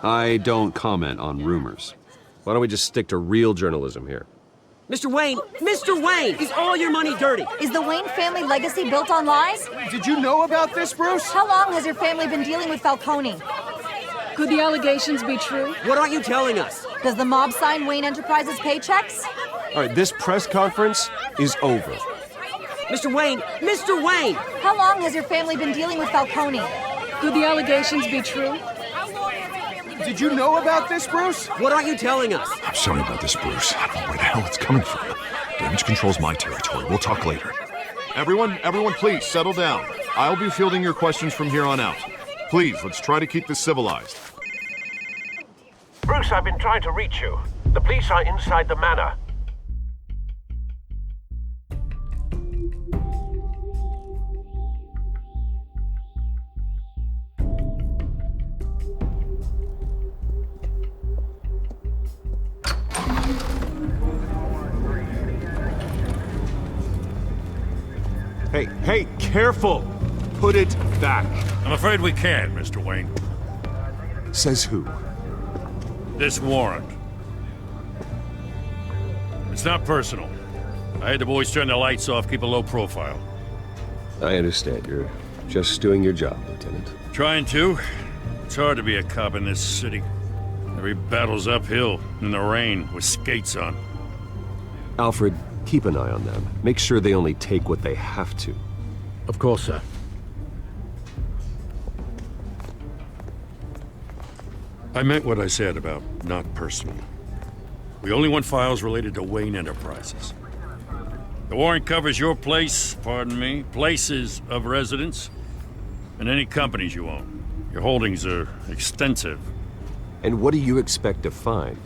Speaker 8: I don't comment on rumors. Why don't we just stick to real journalism here?
Speaker 17: Mr. Wayne! Mr. Wayne! Is all your money dirty?
Speaker 19: Is the Wayne family legacy built on lies?
Speaker 15: Did you know about this, Bruce?
Speaker 19: How long has your family been dealing with Falcone?
Speaker 18: Could the allegations be true?
Speaker 17: What aren't you telling us?
Speaker 19: Does the mob sign Wayne Enterprises paychecks?
Speaker 8: All right, this press conference is over.
Speaker 17: Mr. Wayne! Mr. Wayne!
Speaker 19: How long has your family been dealing with Falcone?
Speaker 18: Could the allegations be true?
Speaker 15: Did you know about this, Bruce?
Speaker 17: What aren't you telling us?
Speaker 6: I'm sorry about this, Bruce. I don't know where the hell it's coming from. Damage control's my territory. We'll talk later. Everyone, please settle down. I'll be fielding your questions from here on out. Please, let's try to keep this civilized.
Speaker 7: Bruce, I've been trying to reach you. The police are inside the manor.
Speaker 8: Hey, careful! Put it back.
Speaker 3: I'm afraid we can't, Mr. Wayne.
Speaker 8: Says who?
Speaker 3: This warrant. It's not personal. I had the boys turn the lights off, keep a low profile.
Speaker 8: I understand. You're just doing your job, Lieutenant.
Speaker 3: Trying to. It's hard to be a cop in this city. Every battle's uphill, in the rain, with skates on.
Speaker 8: Alfred, keep an eye on them. Make sure they only take what they have to.
Speaker 7: Of course, sir.
Speaker 3: I meant what I said about not personal. We only want files related to Wayne Enterprises. The warrant covers your place, pardon me, places of residence, and any companies you own. Your holdings are extensive.
Speaker 8: And what do you expect to find?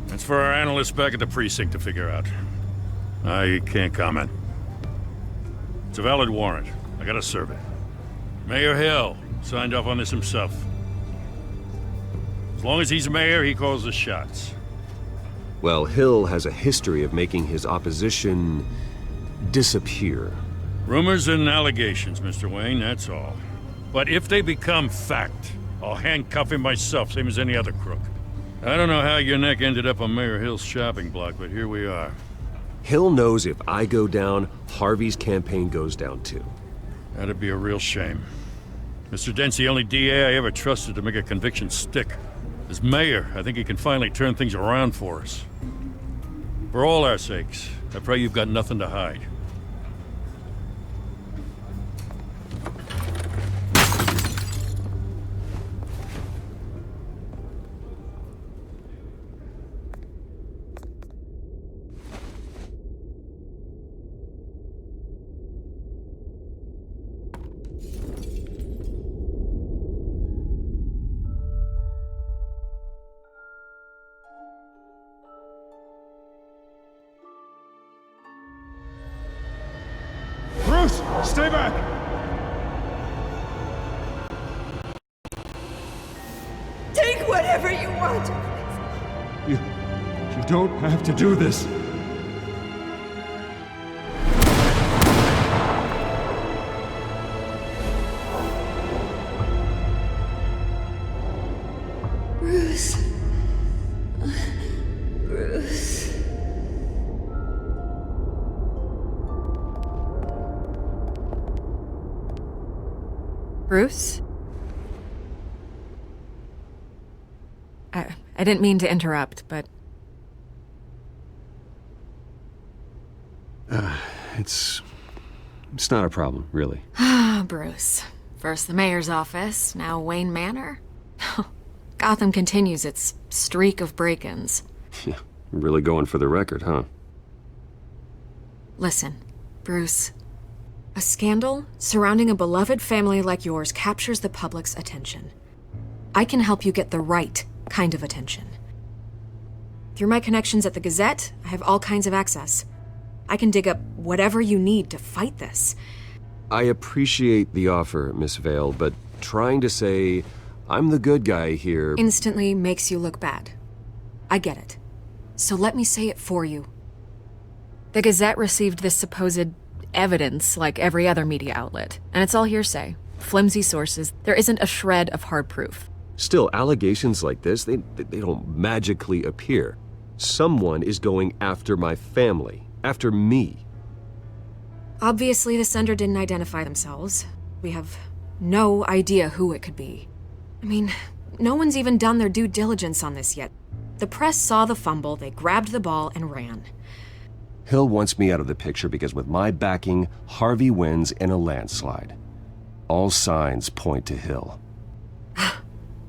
Speaker 3: That's for our analysts back at the precinct to figure out. I can't comment. It's a valid warrant. I gotta serve it. Mayor Hill,
Speaker 20: Signed off on this himself. As long as he's mayor, he calls the shots.
Speaker 8: Well, Hill has a history of making his opposition disappear.
Speaker 20: Rumors and allegations, Mr. Wayne, that's all. But if they become fact, I'll handcuff him myself, same as any other crook. I don't know how your neck ended up on Mayor Hill's shopping block, but here we are.
Speaker 8: Hill knows if I go down, Harvey's campaign goes down too.
Speaker 20: That'd be a real shame. Mr. Dent's the only DA I ever trusted to make a conviction stick. As mayor, I think he can finally turn things around for us. For all our sakes, I pray you've got nothing to hide.
Speaker 5: Bruce, stay back!
Speaker 10: Take whatever you want.
Speaker 5: You don't have to do this.
Speaker 10: Bruce. Bruce.
Speaker 11: Bruce? I didn't mean to interrupt, but...
Speaker 8: It's not a problem, really.
Speaker 11: Ah, Bruce. First the mayor's office, now Wayne Manor. Gotham continues its streak of break-ins.
Speaker 8: Yeah, really going for the record, huh?
Speaker 11: Listen, Bruce. A scandal surrounding a beloved family like yours captures the public's attention. I can help you get the right kind of attention. Through my connections at the Gazette, I have all kinds of access. I can dig up whatever you need to fight this.
Speaker 8: I appreciate the offer, Miss Vale, but trying to say I'm the good guy here
Speaker 11: Instantly makes you look bad. I get it. So let me say it for you. The Gazette received this supposed evidence like every other media outlet, and it's all hearsay. Flimsy sources. There isn't a shred of hard proof.
Speaker 8: Still, allegations like this, they don't magically appear. Someone is going after my family, after me.
Speaker 11: Obviously, the sender didn't identify themselves. We have no idea who it could be. I mean, no one's even done their due diligence on this yet. The press saw the fumble, they grabbed the ball and ran.
Speaker 8: Hill wants me out of the picture because with my backing, Harvey wins in a landslide. All signs point to Hill.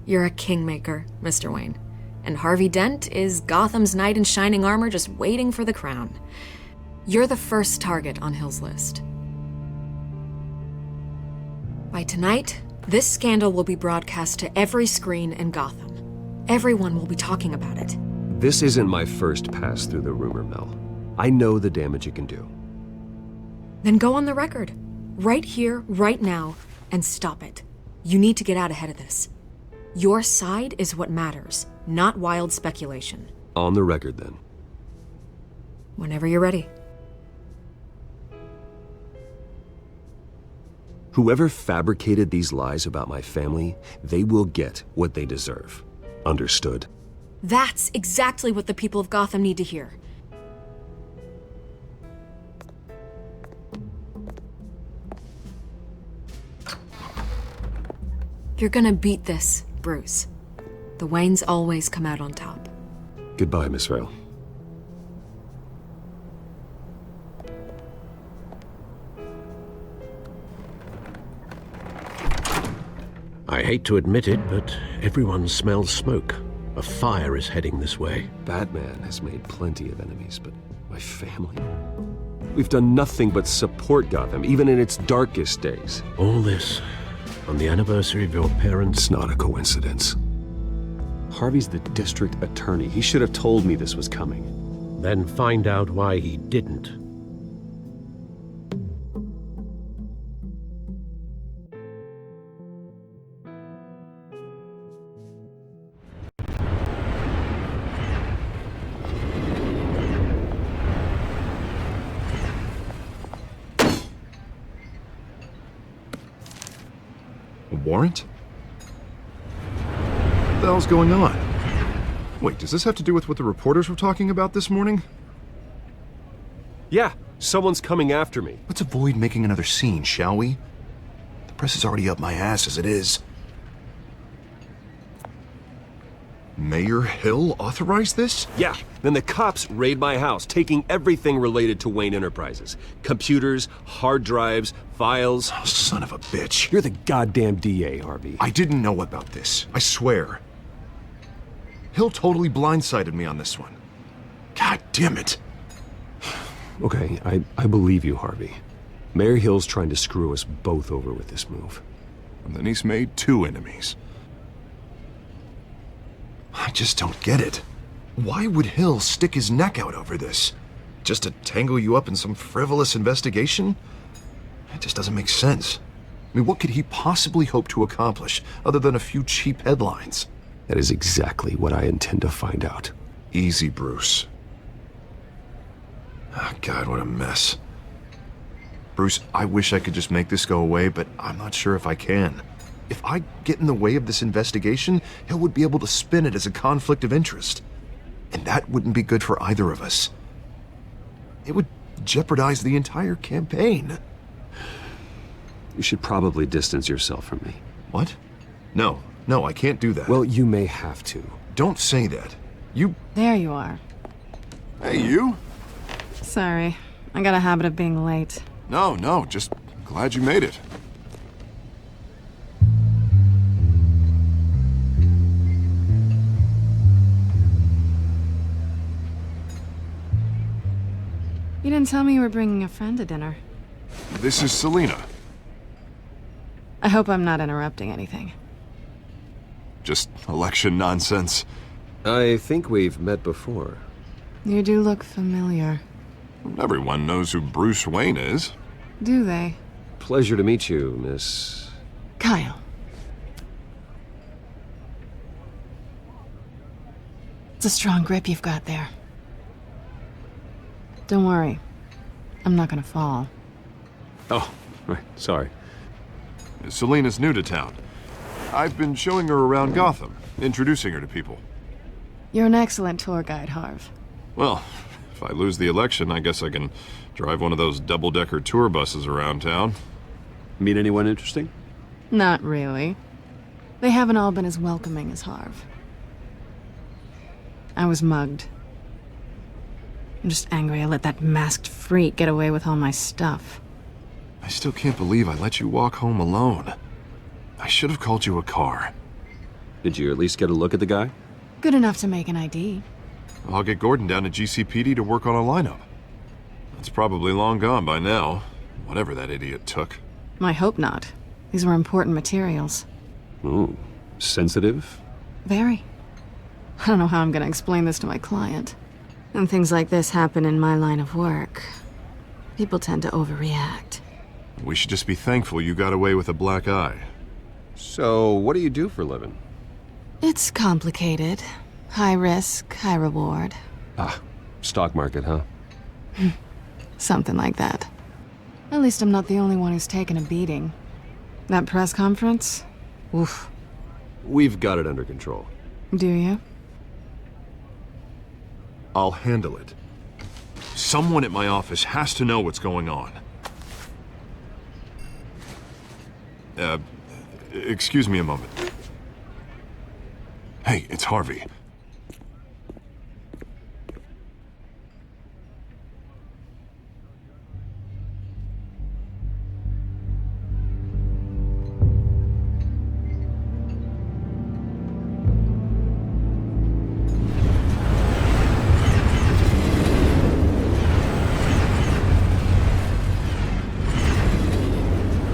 Speaker 11: You're a kingmaker, Mr. Wayne. And Harvey Dent is Gotham's knight in shining armor just waiting for the crown. You're the first target on Hill's list. By tonight, this scandal will be broadcast to every screen in Gotham. Everyone will be talking about it.
Speaker 8: This isn't my first pass through the rumor mill. I know the damage it can do.
Speaker 11: Then go on the record. Right here, right now, and stop it. You need to get out ahead of this. Your side is what matters, not wild speculation.
Speaker 8: On the record, then.
Speaker 11: Whenever you're ready.
Speaker 8: Whoever fabricated these lies about my family, they will get what they deserve. Understood?
Speaker 11: That's exactly what the people of Gotham need to hear. You're gonna beat this, Bruce. The Waynes always come out on top.
Speaker 8: Goodbye, Miss Vale.
Speaker 7: I hate to admit it, but everyone smells smoke. A fire is heading this way.
Speaker 8: Batman has made plenty of enemies, but my family? We've done nothing but support Gotham, even in its darkest days.
Speaker 7: All this on the anniversary of your parents'...
Speaker 8: It's not a coincidence. Harvey's the district attorney. He should have told me this was coming.
Speaker 7: Then find out why he didn't.
Speaker 6: warrant? What the hell's going on? Wait, does this have to do with what the reporters were talking about this morning?
Speaker 8: Yeah, someone's coming after me.
Speaker 6: Let's avoid making another scene, shall we? The press is already up my ass as it is. Mayor Hill authorized this?
Speaker 8: Yeah, then the cops raid my house, taking everything related to Wayne Enterprises. Computers, hard drives, files.
Speaker 6: Oh, son of a bitch.
Speaker 8: You're the goddamn DA, Harvey.
Speaker 6: I didn't know about this. I swear. Hill totally blindsided me on this one. God damn it.
Speaker 8: Okay, I believe you, Harvey. Mayor Hill's trying to screw us both over with this move.
Speaker 6: And then he's made 2 enemies. I just don't get it. Why would Hill stick his neck out over this? Just to tangle you up in some frivolous investigation? It just doesn't make sense. I mean, what could he possibly hope to accomplish other than a few cheap headlines?
Speaker 8: That is exactly what I intend to find out.
Speaker 6: Easy, Bruce. Oh, God, what a mess. Bruce, I wish I could just make this go away, but I'm not sure if I can. If I get in the way of this investigation, Hill would be able to spin it as a conflict of interest. And that wouldn't be good for either of us. It would jeopardize the entire campaign.
Speaker 8: You should probably distance yourself from me.
Speaker 6: What? No, I can't do that.
Speaker 8: Well, you may have to.
Speaker 6: Don't say that.
Speaker 1: There you are.
Speaker 6: Hey, you?
Speaker 1: Sorry. I got a habit of being late.
Speaker 6: No, just glad you made it.
Speaker 1: You didn't tell me you were bringing a friend to dinner.
Speaker 6: This is Selina.
Speaker 1: I hope I'm not interrupting anything.
Speaker 6: Just election nonsense.
Speaker 8: I think we've met before.
Speaker 1: You do look familiar.
Speaker 6: Everyone knows who Bruce Wayne is.
Speaker 1: Do they?
Speaker 8: Pleasure to meet you, Miss...
Speaker 1: Kyle. It's a strong grip you've got there. Don't worry. I'm not gonna fall.
Speaker 8: Oh, right. Sorry.
Speaker 6: Selina's new to town. I've been showing her around Gotham, introducing her to people.
Speaker 1: You're an excellent tour guide, Harv.
Speaker 6: Well, if I lose the election, I guess I can drive one of those double-decker tour buses around town.
Speaker 8: Meet anyone interesting?
Speaker 1: Not really. They haven't all been as welcoming as Harv. I was mugged. I'm just angry I let that masked freak get away with all my stuff.
Speaker 6: I still can't believe I let you walk home alone. I should have called you a car.
Speaker 8: Did you at least get a look at the guy?
Speaker 1: Good enough to make an ID.
Speaker 6: I'll get Gordon down to GCPD to work on a lineup. It's probably long gone by now, whatever that idiot took.
Speaker 1: I hope not. These were important materials.
Speaker 8: Ooh, sensitive?
Speaker 1: Very. I don't know how I'm gonna explain this to my client. When things like this happen in my line of work, people tend to overreact.
Speaker 6: We should just be thankful you got away with a black eye.
Speaker 8: So, what do you do for a living?
Speaker 1: It's complicated. High risk, high reward.
Speaker 8: Ah, stock market, huh?
Speaker 1: Something like that. At least I'm not the only one who's taken a beating. That press conference? Oof.
Speaker 8: We've got it under control.
Speaker 1: Do you?
Speaker 6: I'll handle it. Someone at my office has to know what's going on. Excuse me a moment. Hey, it's Harvey.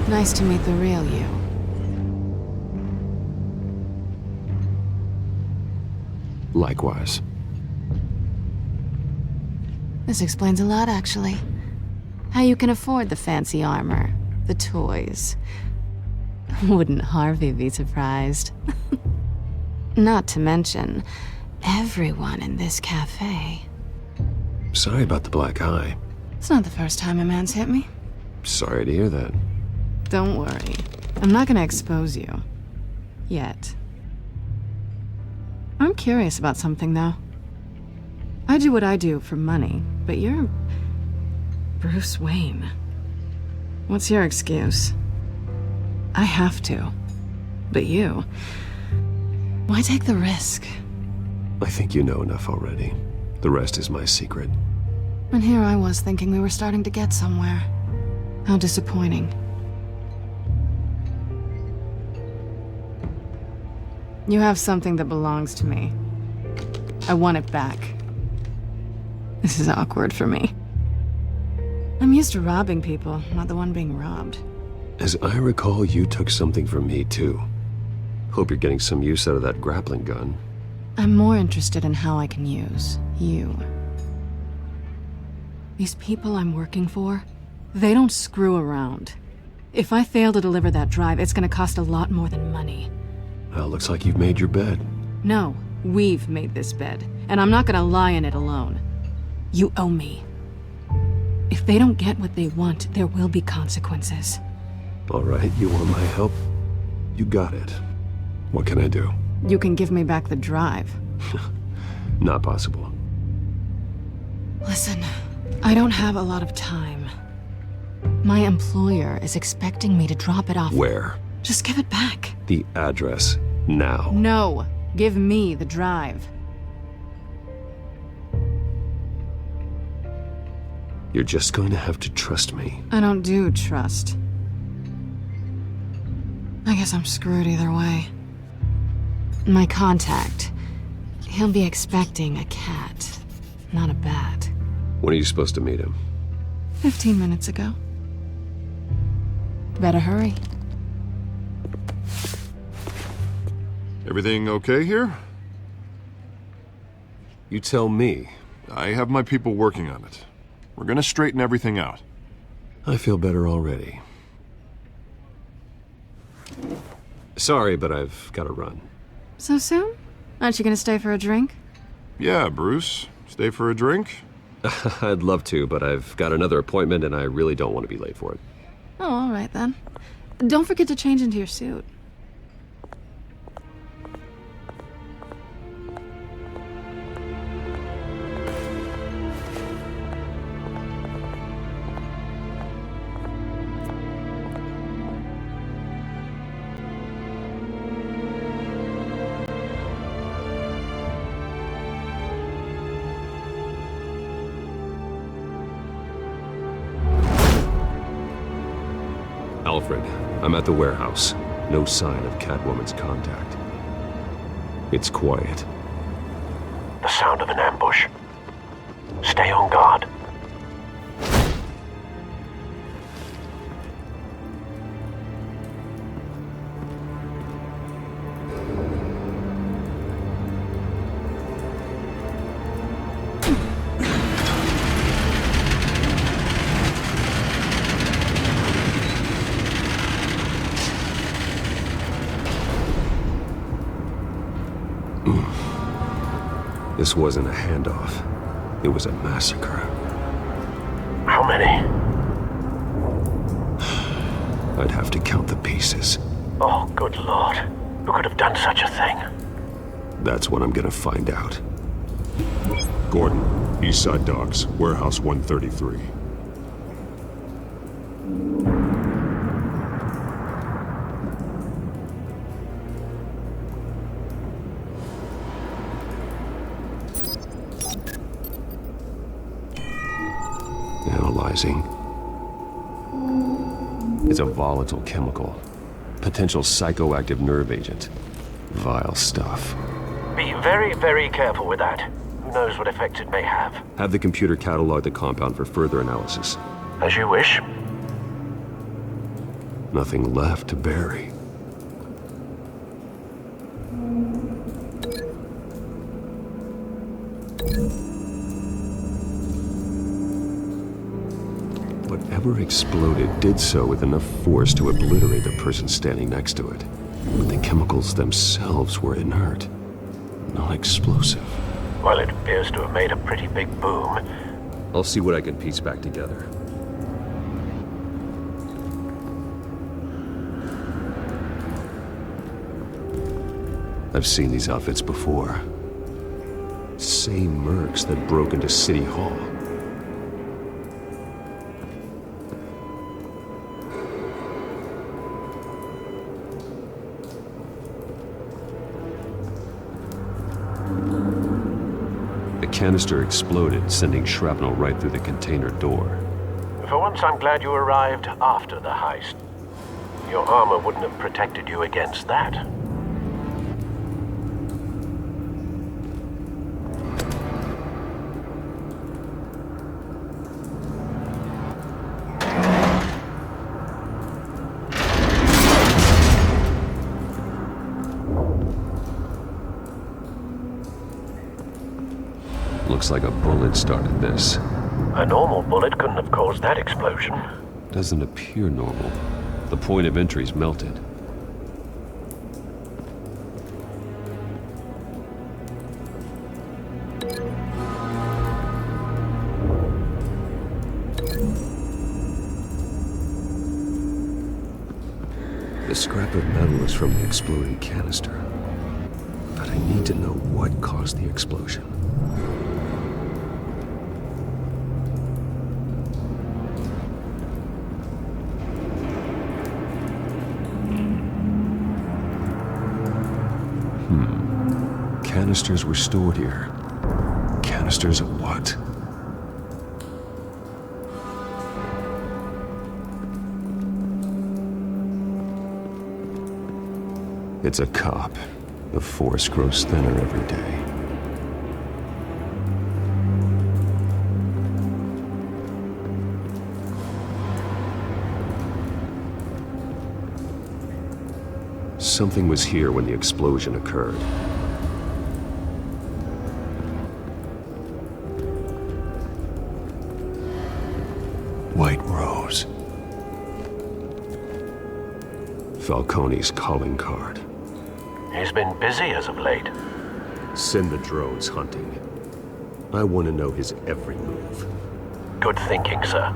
Speaker 1: Nice to meet the real you.
Speaker 8: Likewise.
Speaker 1: This explains a lot, actually. How you can afford the fancy armor, the toys. Wouldn't Harvey be surprised? Not to mention, everyone in this cafe.
Speaker 8: Sorry about the black eye.
Speaker 1: It's not the first time a man's hit me.
Speaker 8: Sorry to hear that.
Speaker 1: Don't worry. I'm not gonna expose you. Yet. I'm curious about something, though. I do what I do for money, but you're... Bruce Wayne. What's your excuse? I have to. But you... Why take the risk?
Speaker 8: I think you know enough already. The rest is my secret.
Speaker 1: And here I was thinking we were starting to get somewhere. How disappointing. You have something that belongs to me. I want it back. This is awkward for me. I'm used to robbing people, not the one being robbed.
Speaker 8: As I recall, you took something from me, too. Hope you're getting some use out of that grappling gun.
Speaker 1: I'm more interested in how I can use you. These people I'm working for, they don't screw around. If I fail to deliver that drive, it's gonna cost a lot more than money.
Speaker 8: Well, looks like you've made your bed.
Speaker 1: No, we've made this bed, and I'm not gonna lie in it alone. You owe me. If they don't get what they want, there will be consequences.
Speaker 8: All right, you want my help? You got it. What can I do?
Speaker 1: You can give me back the drive.
Speaker 8: Not possible.
Speaker 1: Listen, I don't have a lot of time. My employer is expecting me to drop it off.
Speaker 8: Where?
Speaker 1: Just give it back.
Speaker 8: The address, now.
Speaker 1: No, give me the drive.
Speaker 8: You're just going to have to trust me.
Speaker 1: I don't do trust. I guess I'm screwed either way. My contact, he'll be expecting a cat, not a bat.
Speaker 8: When are you supposed to meet him?
Speaker 1: 15 minutes ago. Better hurry.
Speaker 6: Everything okay here?
Speaker 8: You tell me.
Speaker 6: I have my people working on it. We're gonna straighten everything out.
Speaker 8: I feel better already. Sorry, but I've got to run.
Speaker 1: So soon? Aren't you gonna stay for a drink?
Speaker 6: Yeah, Bruce. Stay for a drink?
Speaker 8: I'd love to, but I've got another appointment and I really don't want to be late for it.
Speaker 1: Oh, all right then. Don't forget to change into your suit.
Speaker 8: Alfred, I'm at the warehouse. No sign of Catwoman's contact. It's quiet.
Speaker 2: The sound of an ambush. Stay on guard.
Speaker 8: This wasn't a handoff. It was a massacre.
Speaker 2: How many?
Speaker 8: I'd have to count the pieces.
Speaker 2: Oh, good lord. Who could have done such a thing?
Speaker 8: That's what I'm gonna find out.
Speaker 4: Gordon, Eastside Docks, Warehouse 133.
Speaker 8: Analyzing. It's a volatile chemical. Potential psychoactive nerve agent. Vile stuff.
Speaker 2: Be very, very careful with that. Who knows what effect it may have.
Speaker 8: Have the computer catalog the compound for further analysis.
Speaker 2: As you wish.
Speaker 8: Nothing left to bury. Whatever exploded did so with enough force to obliterate the person standing next to it. But the chemicals themselves were inert, not explosive.
Speaker 2: Well, it appears to have made a pretty big boom.
Speaker 8: I'll see what I can piece back together. I've seen these outfits before. Same mercs that broke into City Hall. The canister exploded, sending shrapnel right through the container door.
Speaker 21: For once, I'm glad you arrived after the heist. Your armor wouldn't have protected you against that.
Speaker 8: Looks like a bullet started this.
Speaker 21: A normal bullet couldn't have caused that explosion.
Speaker 8: Doesn't appear normal. The point of entry's melted. The scrap of metal is from the exploding canister. But I need to know what caused the explosion. Canisters were stored here. Canisters of what? It's a cop. The force grows thinner every day. Something was here when the explosion occurred. White Rose. Falcone's calling card.
Speaker 21: He's been busy as of late.
Speaker 8: Send the drones hunting. I want to know his every move.
Speaker 21: Good thinking, sir.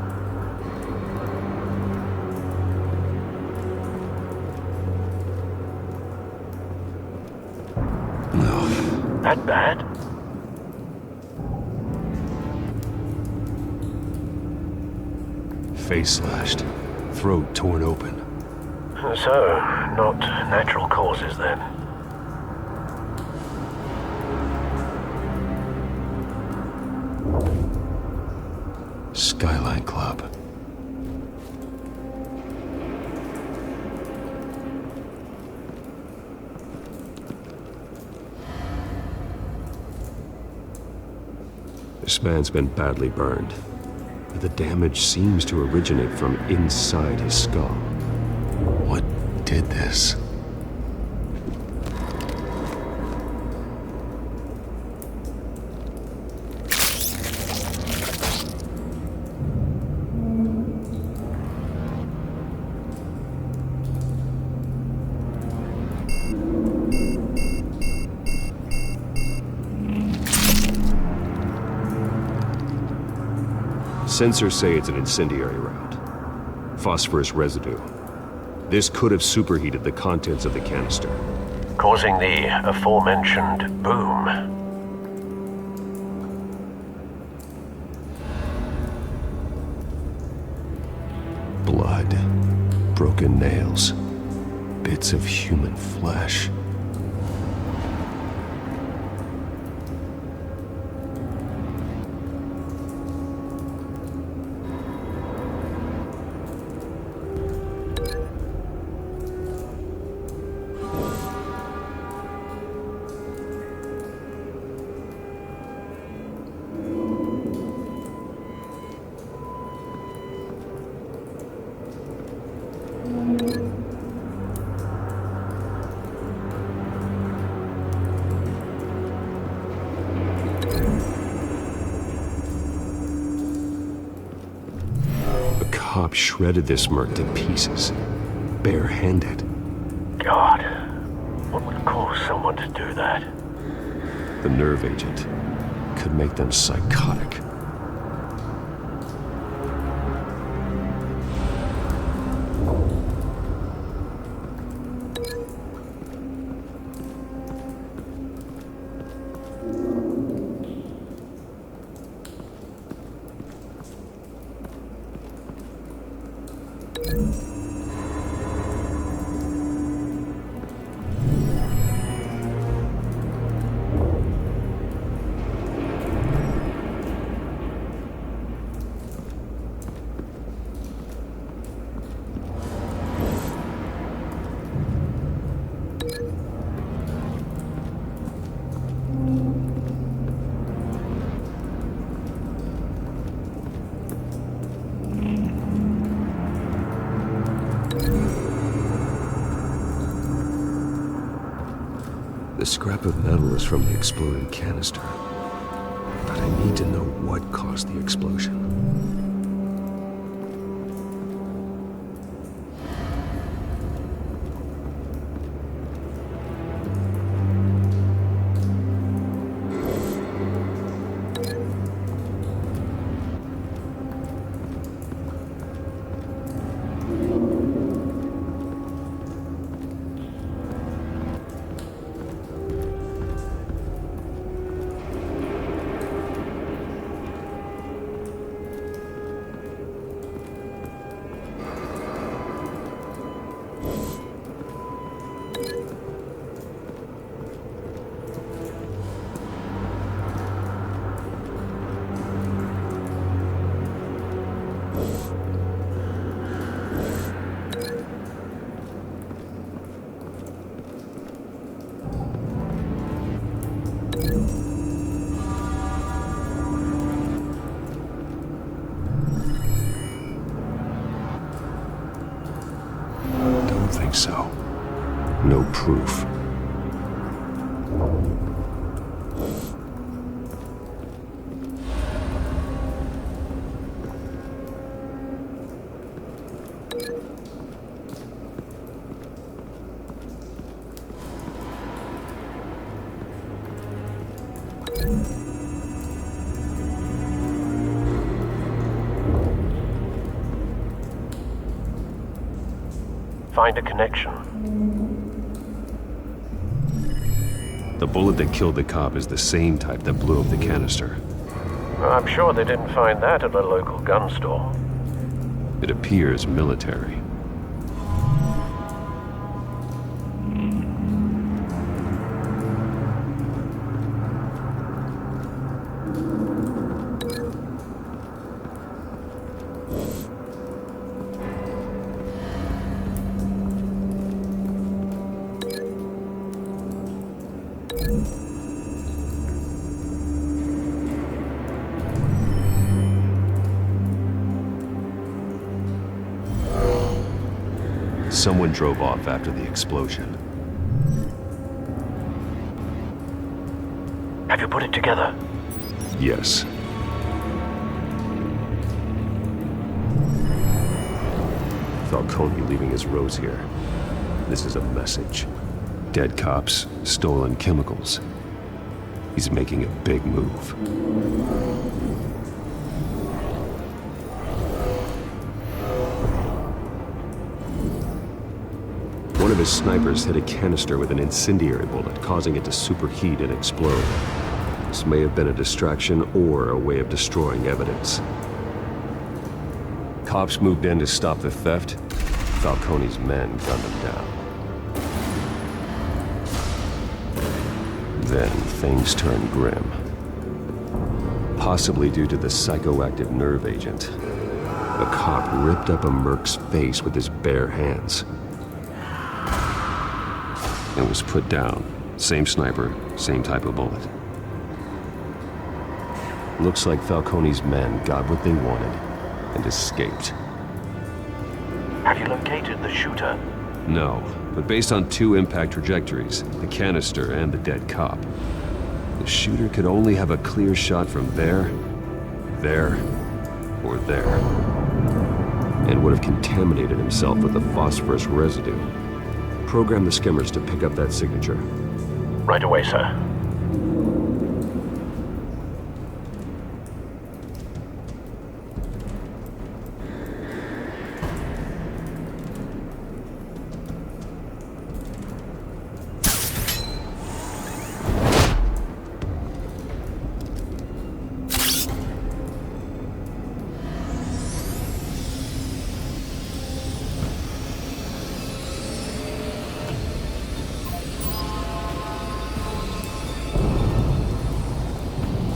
Speaker 8: No.
Speaker 21: That bad?
Speaker 8: Face slashed, throat torn open.
Speaker 21: So, not natural causes then.
Speaker 8: Skyline Club. This man's been badly burned. The damage seems to originate from inside his skull. What did this? Sensors say it's an incendiary round. Phosphorus residue. This could have superheated the contents of the canister,
Speaker 21: causing the aforementioned boom.
Speaker 8: Blood, broken nails, bits of human flesh. Cop shredded this merc to pieces, bare-handed.
Speaker 21: God, what would cause someone to do that?
Speaker 8: The nerve agent could make them psychotic. The scrap of metal is from the exploded canister. But I need to know what caused the explosion.
Speaker 4: Don't think so.
Speaker 8: No proof.
Speaker 21: Find a connection.
Speaker 8: The bullet that killed the cop is the same type that blew up the canister.
Speaker 21: I'm sure they didn't find that at a local gun store.
Speaker 8: It appears military. Someone drove off after the explosion.
Speaker 21: Have you put it together?
Speaker 8: Yes. Falcone leaving his rose here. This is a message. Dead cops, stolen chemicals. He's making a big move. One of his snipers hit a canister with an incendiary bullet, causing it to superheat and explode. This may have been a distraction or a way of destroying evidence. Cops moved in to stop the theft. Falcone's men gunned him down. Then things turned grim. Possibly due to the psychoactive nerve agent. A cop ripped up a merc's face with his bare hands. And was put down. Same sniper, same type of bullet. Looks like Falcone's men got what they wanted and escaped.
Speaker 21: Have you located the shooter?
Speaker 8: No, but based on two impact trajectories, the canister and the dead cop, the shooter could only have a clear shot from there, or there, and would have contaminated himself with the phosphorus residue. Program the skimmers to pick up that signature.
Speaker 21: Right away, sir.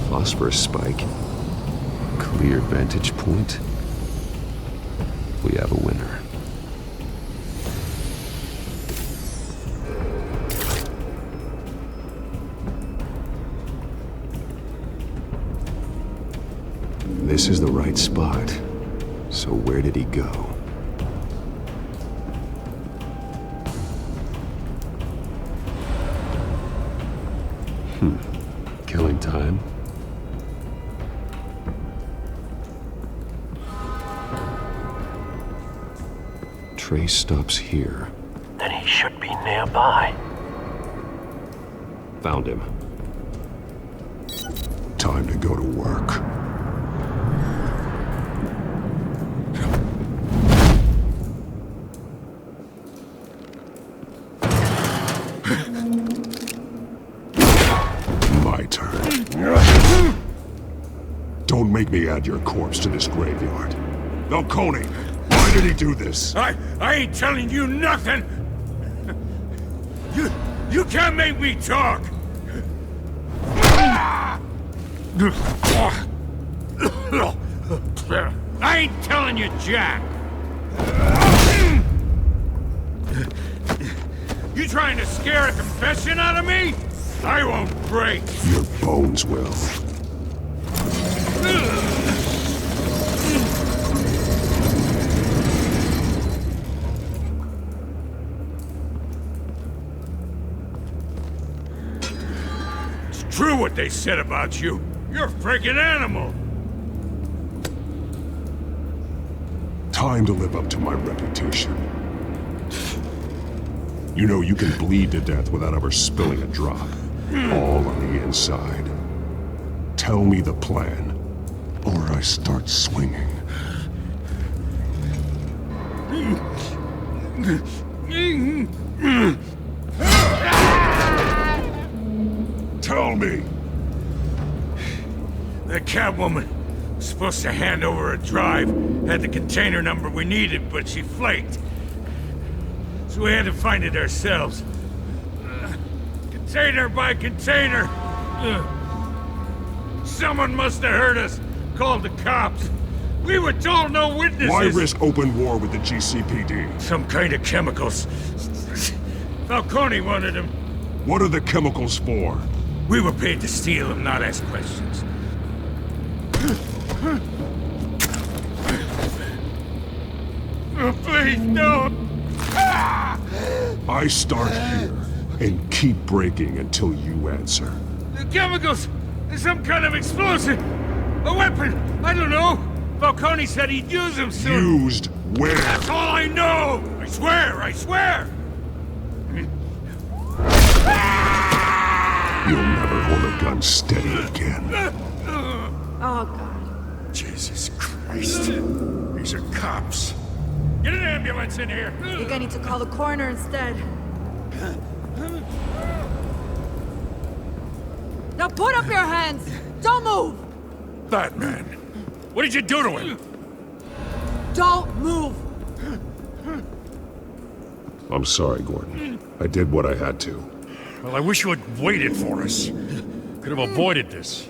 Speaker 8: Phosphorus spike. Clear vantage point. We have a winner. This is the right spot. So where did he go?
Speaker 4: Killing time? Trace stops here.
Speaker 21: Then he should be nearby.
Speaker 4: Found him. Time to go to work. My turn. Don't make me add your corpse to this graveyard. Falcone, why did he do this?
Speaker 3: I ain't telling you nothing! You can't make me talk! I ain't telling you, Jack! You trying to scare a confession out of me? I won't break!
Speaker 4: Your bones will.
Speaker 3: It's true what they said about you. You're a freaking animal!
Speaker 4: Time to live up to my reputation. You know you can bleed to death without ever spilling a drop. All on the inside. Tell me the plan, or I start swinging. Tell me!
Speaker 3: That Catwoman was supposed to hand over a drive, had the container number we needed, but she flaked. So we had to find it ourselves. Container by container. Someone must have heard us, called the cops. We were told no witnesses.
Speaker 4: Why risk open war with the GCPD?
Speaker 3: Some kind of chemicals. Falcone wanted them.
Speaker 4: What are the chemicals for?
Speaker 3: We were paid to steal them, not ask questions. Oh, please, don't!
Speaker 4: I start here and keep breaking until you answer.
Speaker 3: The chemicals! Some kind of explosive! A weapon! I don't know! Falcone said he'd use them soon!
Speaker 4: Used where?
Speaker 3: That's all I know! I swear! I swear!
Speaker 4: You'll never hold a gun steady again.
Speaker 19: Oh, God.
Speaker 3: Jesus Christ. These are cops. Get an ambulance in here!
Speaker 19: I think I need to call the coroner instead. Now put up your hands! Don't move!
Speaker 3: Batman, what did you do to him?
Speaker 19: Don't move!
Speaker 4: I'm sorry, Gordon. I did what I had to.
Speaker 20: Well, I wish you had waited for us. Could have avoided this.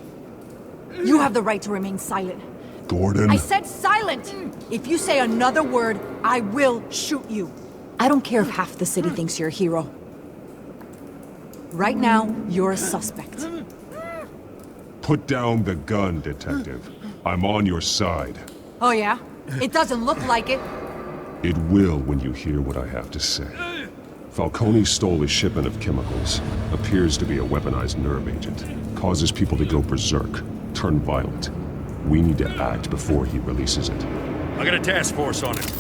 Speaker 19: You have the right to remain silent.
Speaker 4: Gordon?
Speaker 19: I said silent! If you say another word, I will shoot you. I don't care if half the city thinks you're a hero. Right now, you're a suspect.
Speaker 4: Put down the gun, Detective. I'm on your side.
Speaker 19: Oh yeah? It doesn't look like it.
Speaker 4: It will when you hear what I have to say. Falcone stole a shipment of chemicals. Appears to be a weaponized nerve agent. Causes people to go berserk, turn violent. We need to act before he releases it.
Speaker 20: I got a task force on it.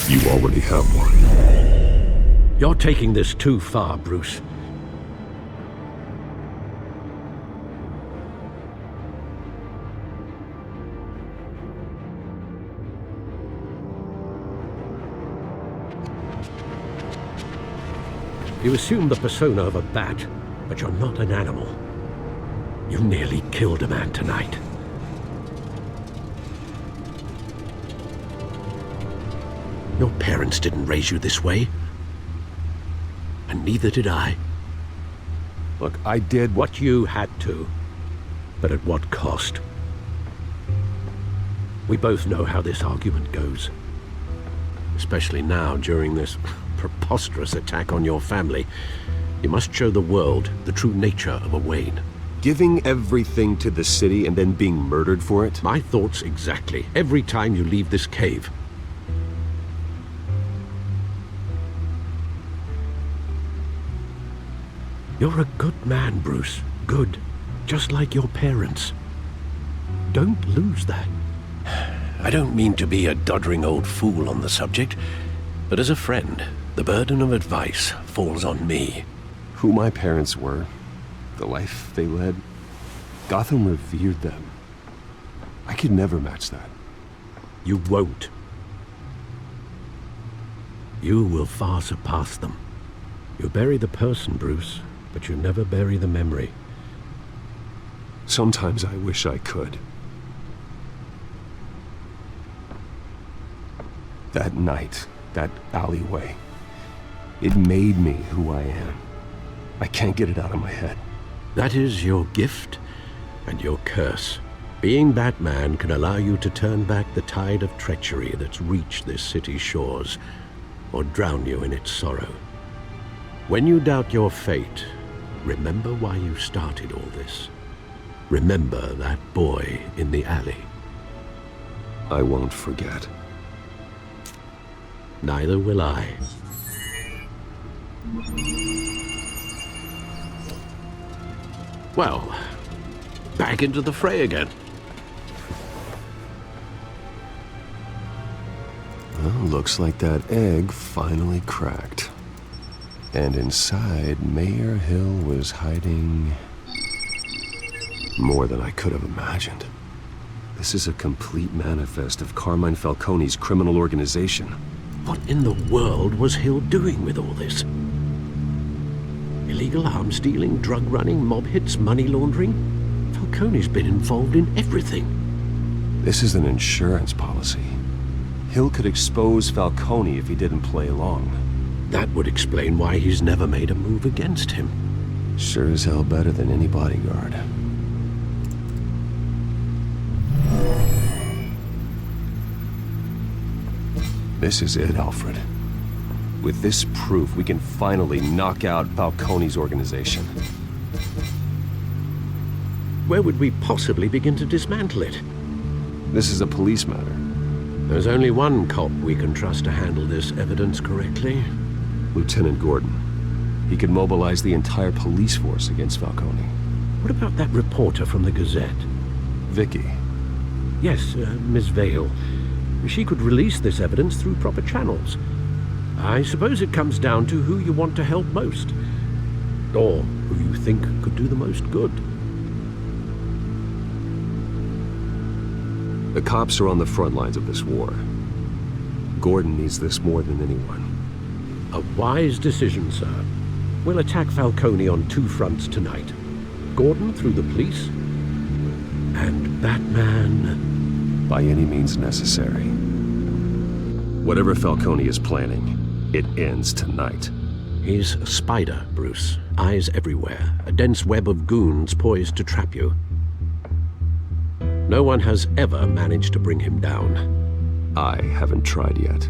Speaker 4: You already have one.
Speaker 7: You're taking this too far, Bruce. You assume the persona of a bat, but you're not an animal. You nearly killed a man tonight. Your parents didn't raise you this way. And neither did I.
Speaker 8: Look, I did
Speaker 7: what you had to. But at what cost? We both know how this argument goes. Especially now, during this preposterous attack on your family. You must show the world the true nature of a Wayne.
Speaker 8: Giving everything to the city and then being murdered for it?
Speaker 7: My thoughts exactly. Every time you leave this cave. You're a good man, Bruce. good, just like your parents. Don't lose that. I don't mean to be a doddering old fool on the subject, but as a friend, the burden of advice falls on me.
Speaker 8: Who my parents were, the life they led, Gotham revered them. I could never match that.
Speaker 7: You won't. You will far surpass them. You bury the person, Bruce, but you never bury the memory.
Speaker 8: Sometimes I wish I could. That night, that alleyway, it made me who I am. I can't get it out of my head.
Speaker 7: That is your gift and your curse. Being Batman can allow you to turn back the tide of treachery that's reached this city's shores, or drown you in its sorrow. When you doubt your fate, remember why you started all this. Remember that boy in the alley.
Speaker 8: I won't forget.
Speaker 7: Neither will I. Well, back into the fray again.
Speaker 8: Well, looks like that egg finally cracked. And inside, Mayor Hill was hiding more than I could have imagined. This is a complete manifest of Carmine Falcone's criminal organization.
Speaker 7: What in the world was Hill doing with all this? Illegal arms dealing, drug running, mob hits, money laundering? Falcone's been involved in everything.
Speaker 8: This is an insurance policy. Hill could expose Falcone if he didn't play along.
Speaker 7: That would explain why he's never made a move against him.
Speaker 8: Sure as hell better than any bodyguard. This is it, Alfred. With this proof, we can finally knock out Falcone's organization.
Speaker 7: Where would we possibly begin to dismantle it?
Speaker 8: This is a police matter.
Speaker 7: There's only one cop we can trust to handle this evidence correctly.
Speaker 8: Lieutenant Gordon. He could mobilize the entire police force against Falcone.
Speaker 7: What about that reporter from the Gazette?
Speaker 8: Vicky.
Speaker 7: Yes, Miss Vale. She could release this evidence through proper channels. I suppose it comes down to who you want to help most. Or who you think could do the most good.
Speaker 8: The cops are on the front lines of this war. Gordon needs this more than anyone.
Speaker 7: A wise decision, sir. We'll attack Falcone on two fronts tonight. Gordon through the police, and Batman...
Speaker 8: by any means necessary. Whatever Falcone is planning, it ends tonight.
Speaker 7: He's a spider, Bruce. Eyes everywhere. A dense web of goons poised to trap you. No one has ever managed to bring him down.
Speaker 8: I haven't tried yet.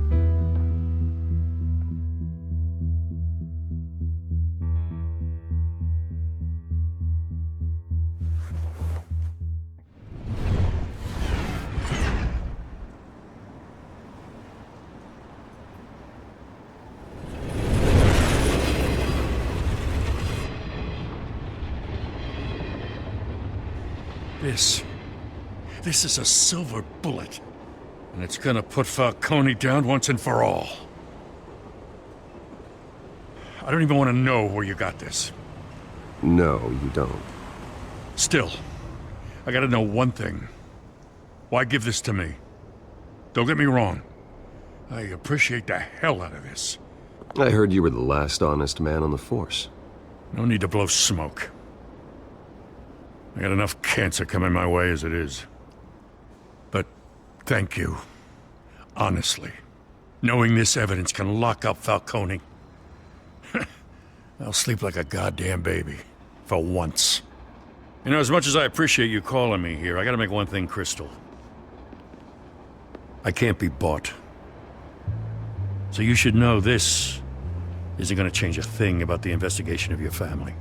Speaker 20: This is a silver bullet. And it's gonna put Falcone down once and for all. I don't even want to know where you got this.
Speaker 8: No, you don't.
Speaker 20: Still, I gotta know one thing. Why give this to me? Don't get me wrong. I appreciate the hell out of this.
Speaker 8: I heard you were the last honest man on the force.
Speaker 20: No need to blow smoke. I got enough cancer coming my way as it is. But thank you. Honestly. Knowing this evidence can lock up Falcone. I'll sleep like a goddamn baby. For once. You know, as much as I appreciate you calling me here, I gotta make one thing crystal. I can't be bought. So you should know this isn't gonna change a thing about the investigation of your family.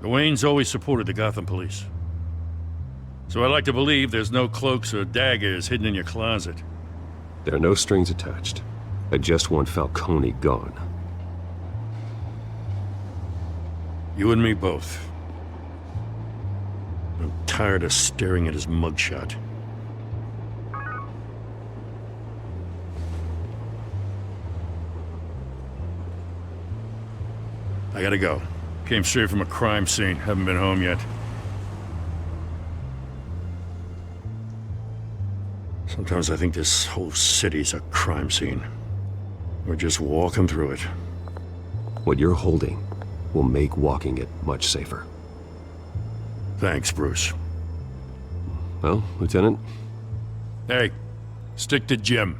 Speaker 20: The Waynes always supported the Gotham police. So I like to believe there's no cloaks or daggers hidden in your closet.
Speaker 8: There are no strings attached. I just want Falcone gone.
Speaker 20: You and me both. tired of staring at his mugshot. I gotta go. Came straight from a crime scene. Haven't been home yet. Sometimes I think this whole city's a crime scene. We're just walking through it.
Speaker 8: What you're holding will make walking it much safer.
Speaker 20: Thanks, Bruce.
Speaker 8: Well, Lieutenant?
Speaker 20: Hey, stick to Jim.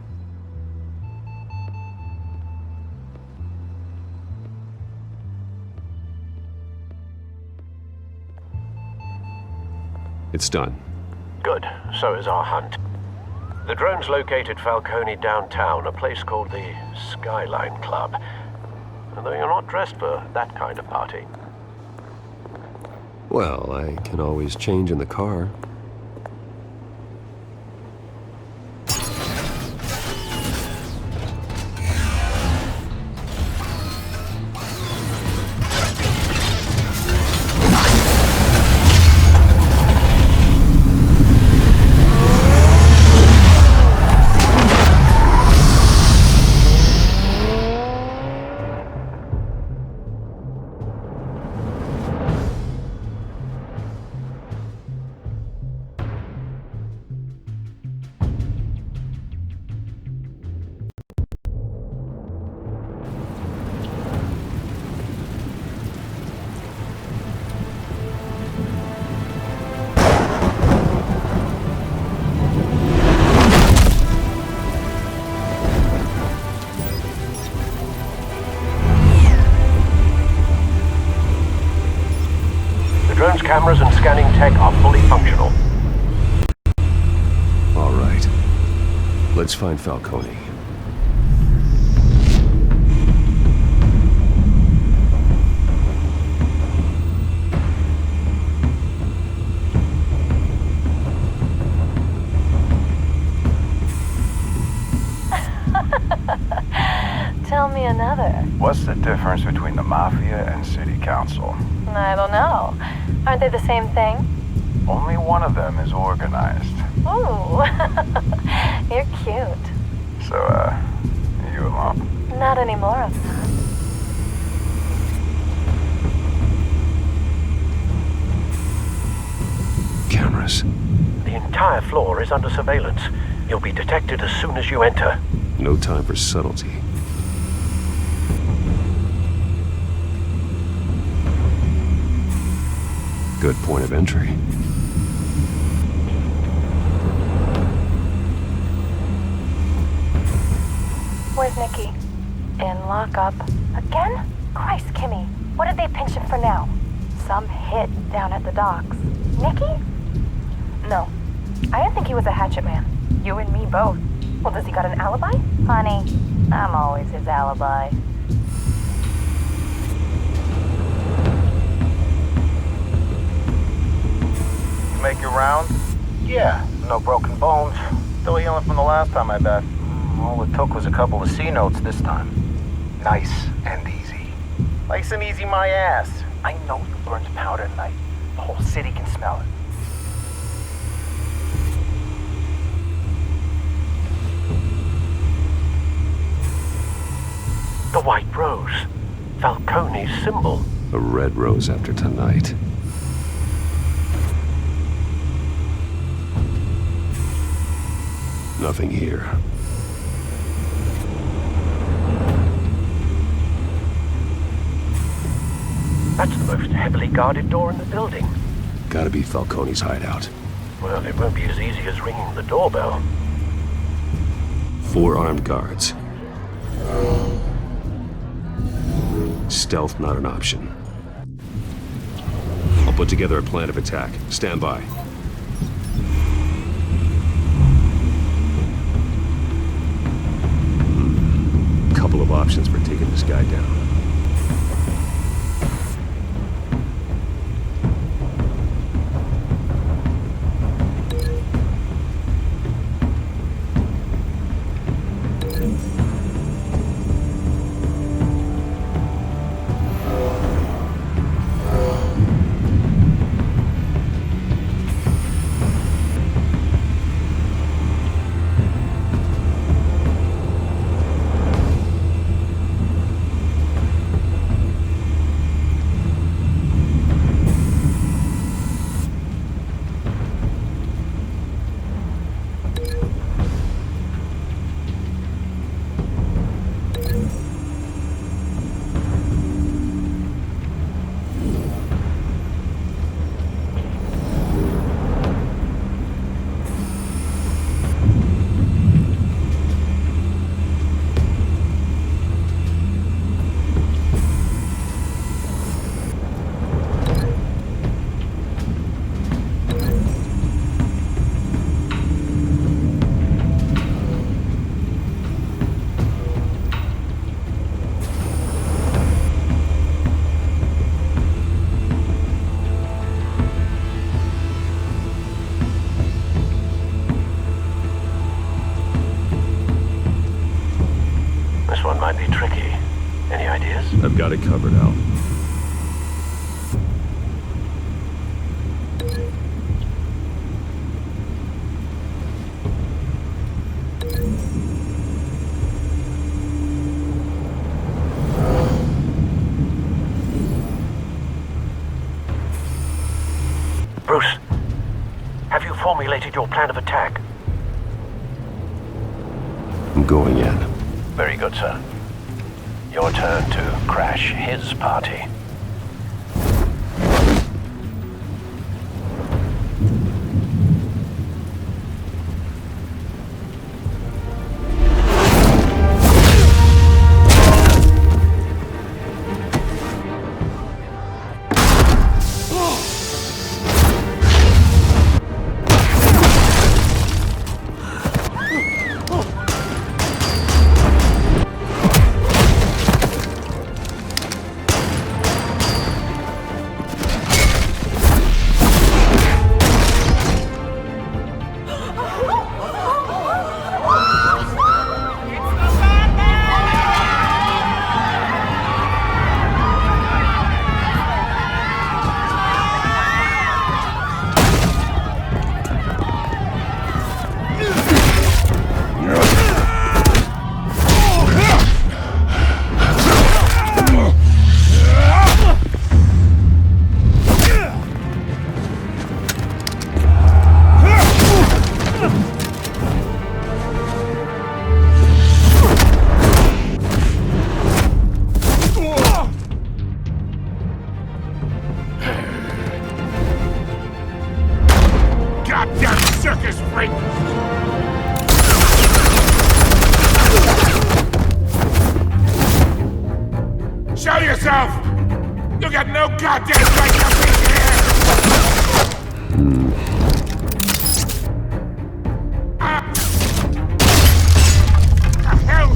Speaker 8: It's done.
Speaker 21: Good. So is our hunt. The drones located Falcone downtown, a place called the Skyline Club. Although you're not dressed for that kind of party.
Speaker 8: Well, I can always change in the car.
Speaker 21: Drone's cameras and scanning tech are fully functional.
Speaker 8: All right. Let's find Falcone.
Speaker 9: Tell me another.
Speaker 22: What's the difference between the Mafia and City Council?
Speaker 9: I don't know. Aren't they the same thing?
Speaker 22: Only one of them is organized.
Speaker 9: Ooh, you're cute.
Speaker 22: So, you alone?
Speaker 9: Not anymore of that.
Speaker 8: Cameras.
Speaker 21: The entire floor is under surveillance. You'll be detected as soon as you enter.
Speaker 8: No time for subtlety. Good point of entry.
Speaker 9: Where's Nikki? In lockup. Again? Christ, Kimmy. What did they pinch him for now? Some hit down at the docks. Nikki? No. I didn't think he was a hatchet man. You and me both. Well, does he got an alibi? Honey, I'm always his alibi.
Speaker 22: Make your round? Yeah, no broken bones. Still healing from the last time, I bet. All it took was a couple of C notes this time. Nice and easy. Nice and easy, my ass. I know you burned powder tonight. The whole city can smell it.
Speaker 21: The White Rose. Falcone's symbol.
Speaker 8: A red rose after tonight. Nothing here.
Speaker 21: That's the most heavily guarded door in the building.
Speaker 8: Gotta be Falcone's hideout.
Speaker 21: Well, it won't be as easy as ringing the doorbell.
Speaker 8: 4 armed guards. Stealth not an option. I'll put together a plan of attack. Stand by. Couple of options for taking this guy down. I've got it covered, Al.
Speaker 21: Bruce, have you formulated your plan of attack?
Speaker 8: I'm going in.
Speaker 21: Very good, sir. Your turn to crash his party.
Speaker 12: Show yourself! You got no goddamn right to be here! The hell?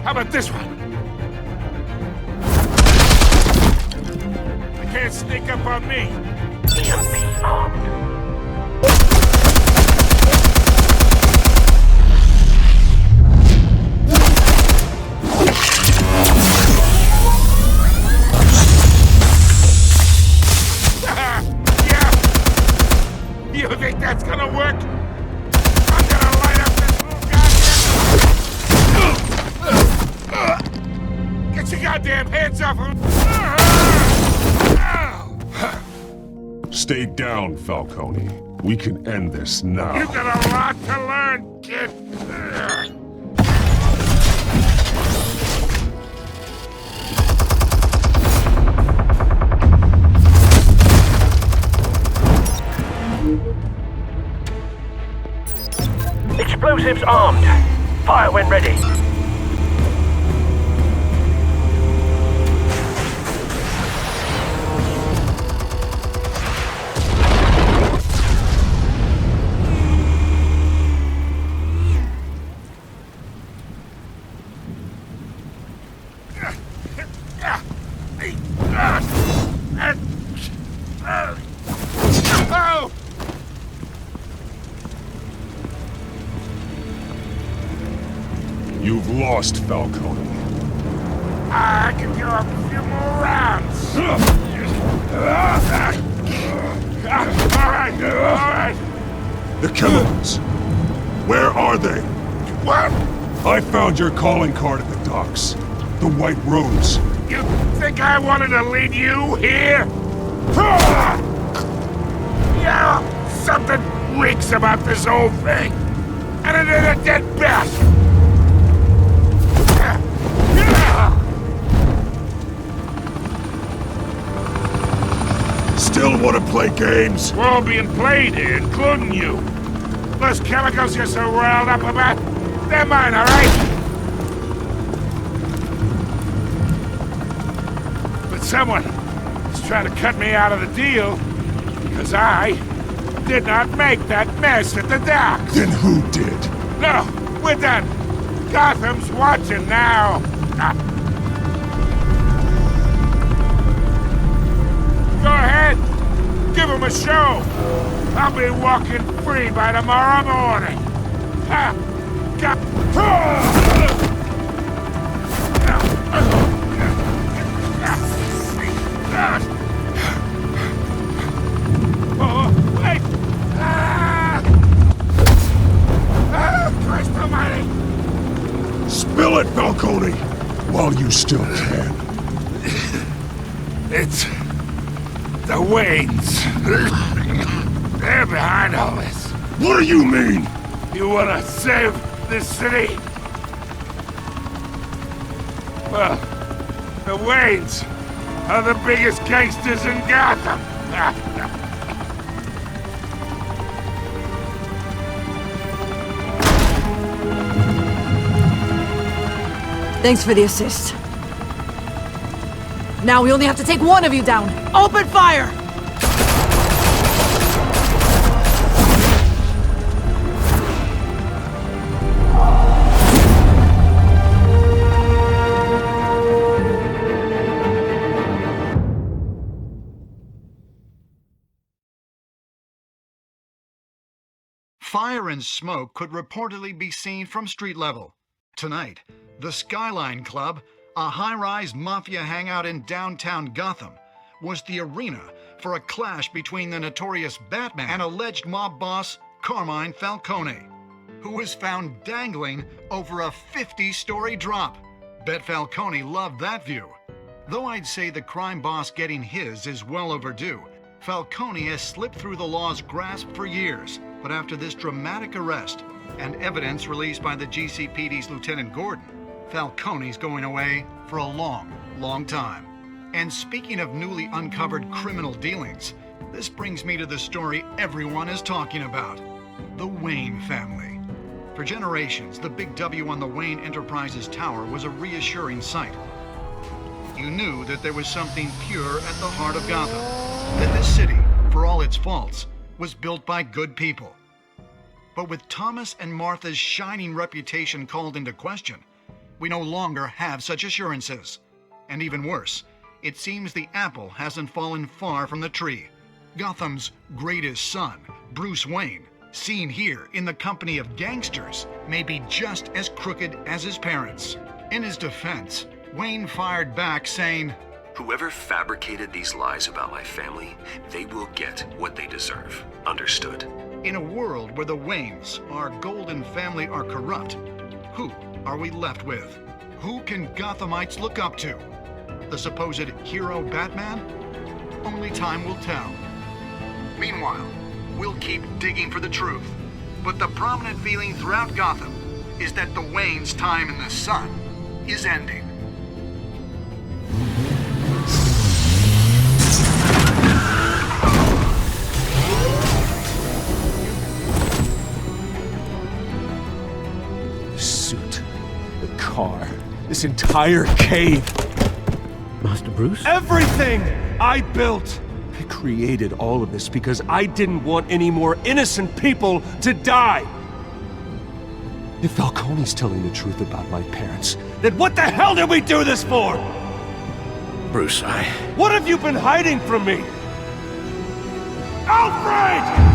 Speaker 12: How about this one? They can't sneak up on me.
Speaker 21: EMP armed.
Speaker 12: Yeah! You think that's gonna work? I'm gonna light up this little goddamn... Get your goddamn hands off him!
Speaker 4: Stay down, Falcone. We can end this now.
Speaker 12: You got a lot to learn, kid!
Speaker 21: Explosives armed. Fire when ready.
Speaker 12: Oh!
Speaker 4: You've lost, Falcone.
Speaker 12: I can go a few more rounds. All right.
Speaker 4: The chemicals. Where are they?
Speaker 12: What?
Speaker 4: I found your calling card at the docks. The White Rose.
Speaker 12: You think I wanted to lead you here? Yeah, something reeks about this whole thing. And it is a dead best.
Speaker 4: Still want to play games?
Speaker 12: We're all being played here, including you. Those chemicals you're so riled up about, they're mine, all right? But someone is trying to cut me out of the deal because I did not make that mess at the docks.
Speaker 4: Then who did?
Speaker 12: No, we're done. Gotham's watching now. Go ahead. Give him a show. I'll be walking free by tomorrow morning. Ha! Oh, wait! Christ almighty!
Speaker 5: Spill it, Falcone, while you still can.
Speaker 12: It's the Waynes. They're behind all this.
Speaker 5: What do you mean?
Speaker 12: You wanna save this city? Well, the Waynes are the biggest gangsters in Gotham.
Speaker 19: Thanks for the assist. Now we only have to take one of you down. Open fire!
Speaker 13: Fire and smoke could reportedly be seen from street level. Tonight, the Skyline Club, a high-rise mafia hangout in downtown Gotham, was the arena for a clash between the notorious Batman and alleged mob boss Carmine Falcone, who was found dangling over a 50-story drop. Bet Falcone loved that view. Though I'd say the crime boss getting his is well overdue, Falcone has slipped through the law's grasp for years. But after this dramatic arrest and evidence released by the GCPD's Lieutenant Gordon, Falcone's going away for a long, long time. And speaking of newly uncovered criminal dealings, this brings me to the story everyone is talking about: the Wayne family. For generations, the big W on the Wayne Enterprises Tower was a reassuring sight. You knew that there was something pure at the heart of Gotham, that this city, for all its faults, was built by good people. But with Thomas and Martha's shining reputation called into question, we no longer have such assurances. And even worse, it seems the apple hasn't fallen far from the tree. Gotham's greatest son, Bruce Wayne, seen here in the company of gangsters, may be just as crooked as his parents. In his defense, Wayne fired back saying,
Speaker 8: "Whoever fabricated these lies about my family, they will get what they deserve. Understood?"
Speaker 13: In a world where the Waynes, our golden family, are corrupt, who are we left with? Who can Gothamites look up to? The supposed hero Batman? Only time will tell. Meanwhile, we'll keep digging for the truth. But the prominent feeling throughout Gotham is that the Waynes' time in the sun is ending.
Speaker 15: Car. This entire cave.
Speaker 7: Master Bruce?
Speaker 15: Everything I built. I created all of this because I didn't want any more innocent people to die. If Falcone's telling the truth about my parents, then what the hell did we do this for?
Speaker 8: Bruce,
Speaker 15: What have you been hiding from me? Alfred!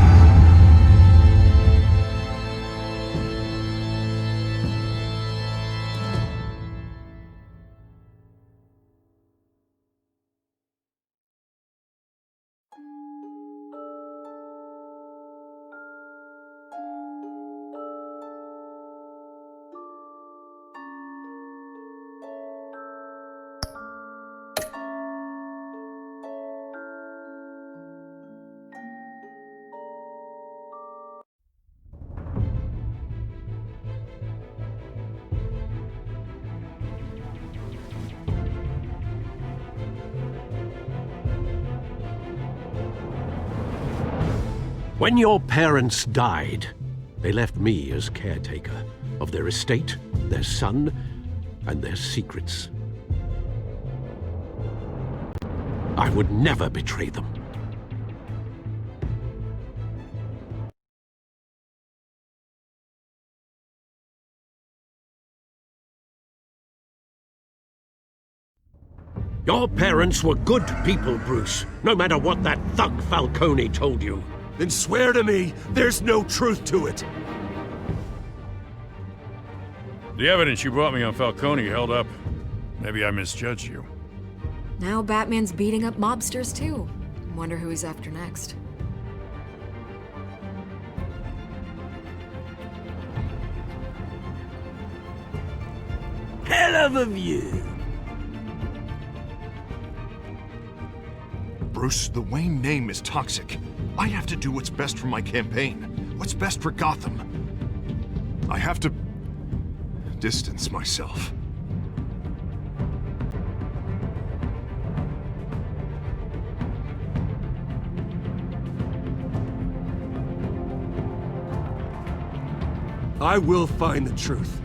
Speaker 7: When your parents died, they left me as caretaker of their estate, their son, and their secrets. I would never betray them. Your parents were good people, Bruce, no matter what that thug Falcone told you.
Speaker 15: Then swear to me there's no truth to it.
Speaker 20: The evidence you brought me on Falcone held up. Maybe I misjudged you.
Speaker 11: Now Batman's beating up mobsters too. Wonder who he's after next.
Speaker 22: Hell of a view.
Speaker 6: Bruce, the Wayne name is toxic. I have to do what's best for my campaign. What's best for Gotham. I have to distance myself.
Speaker 15: I will find the truth.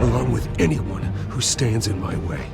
Speaker 15: Along with anyone who stands in my way.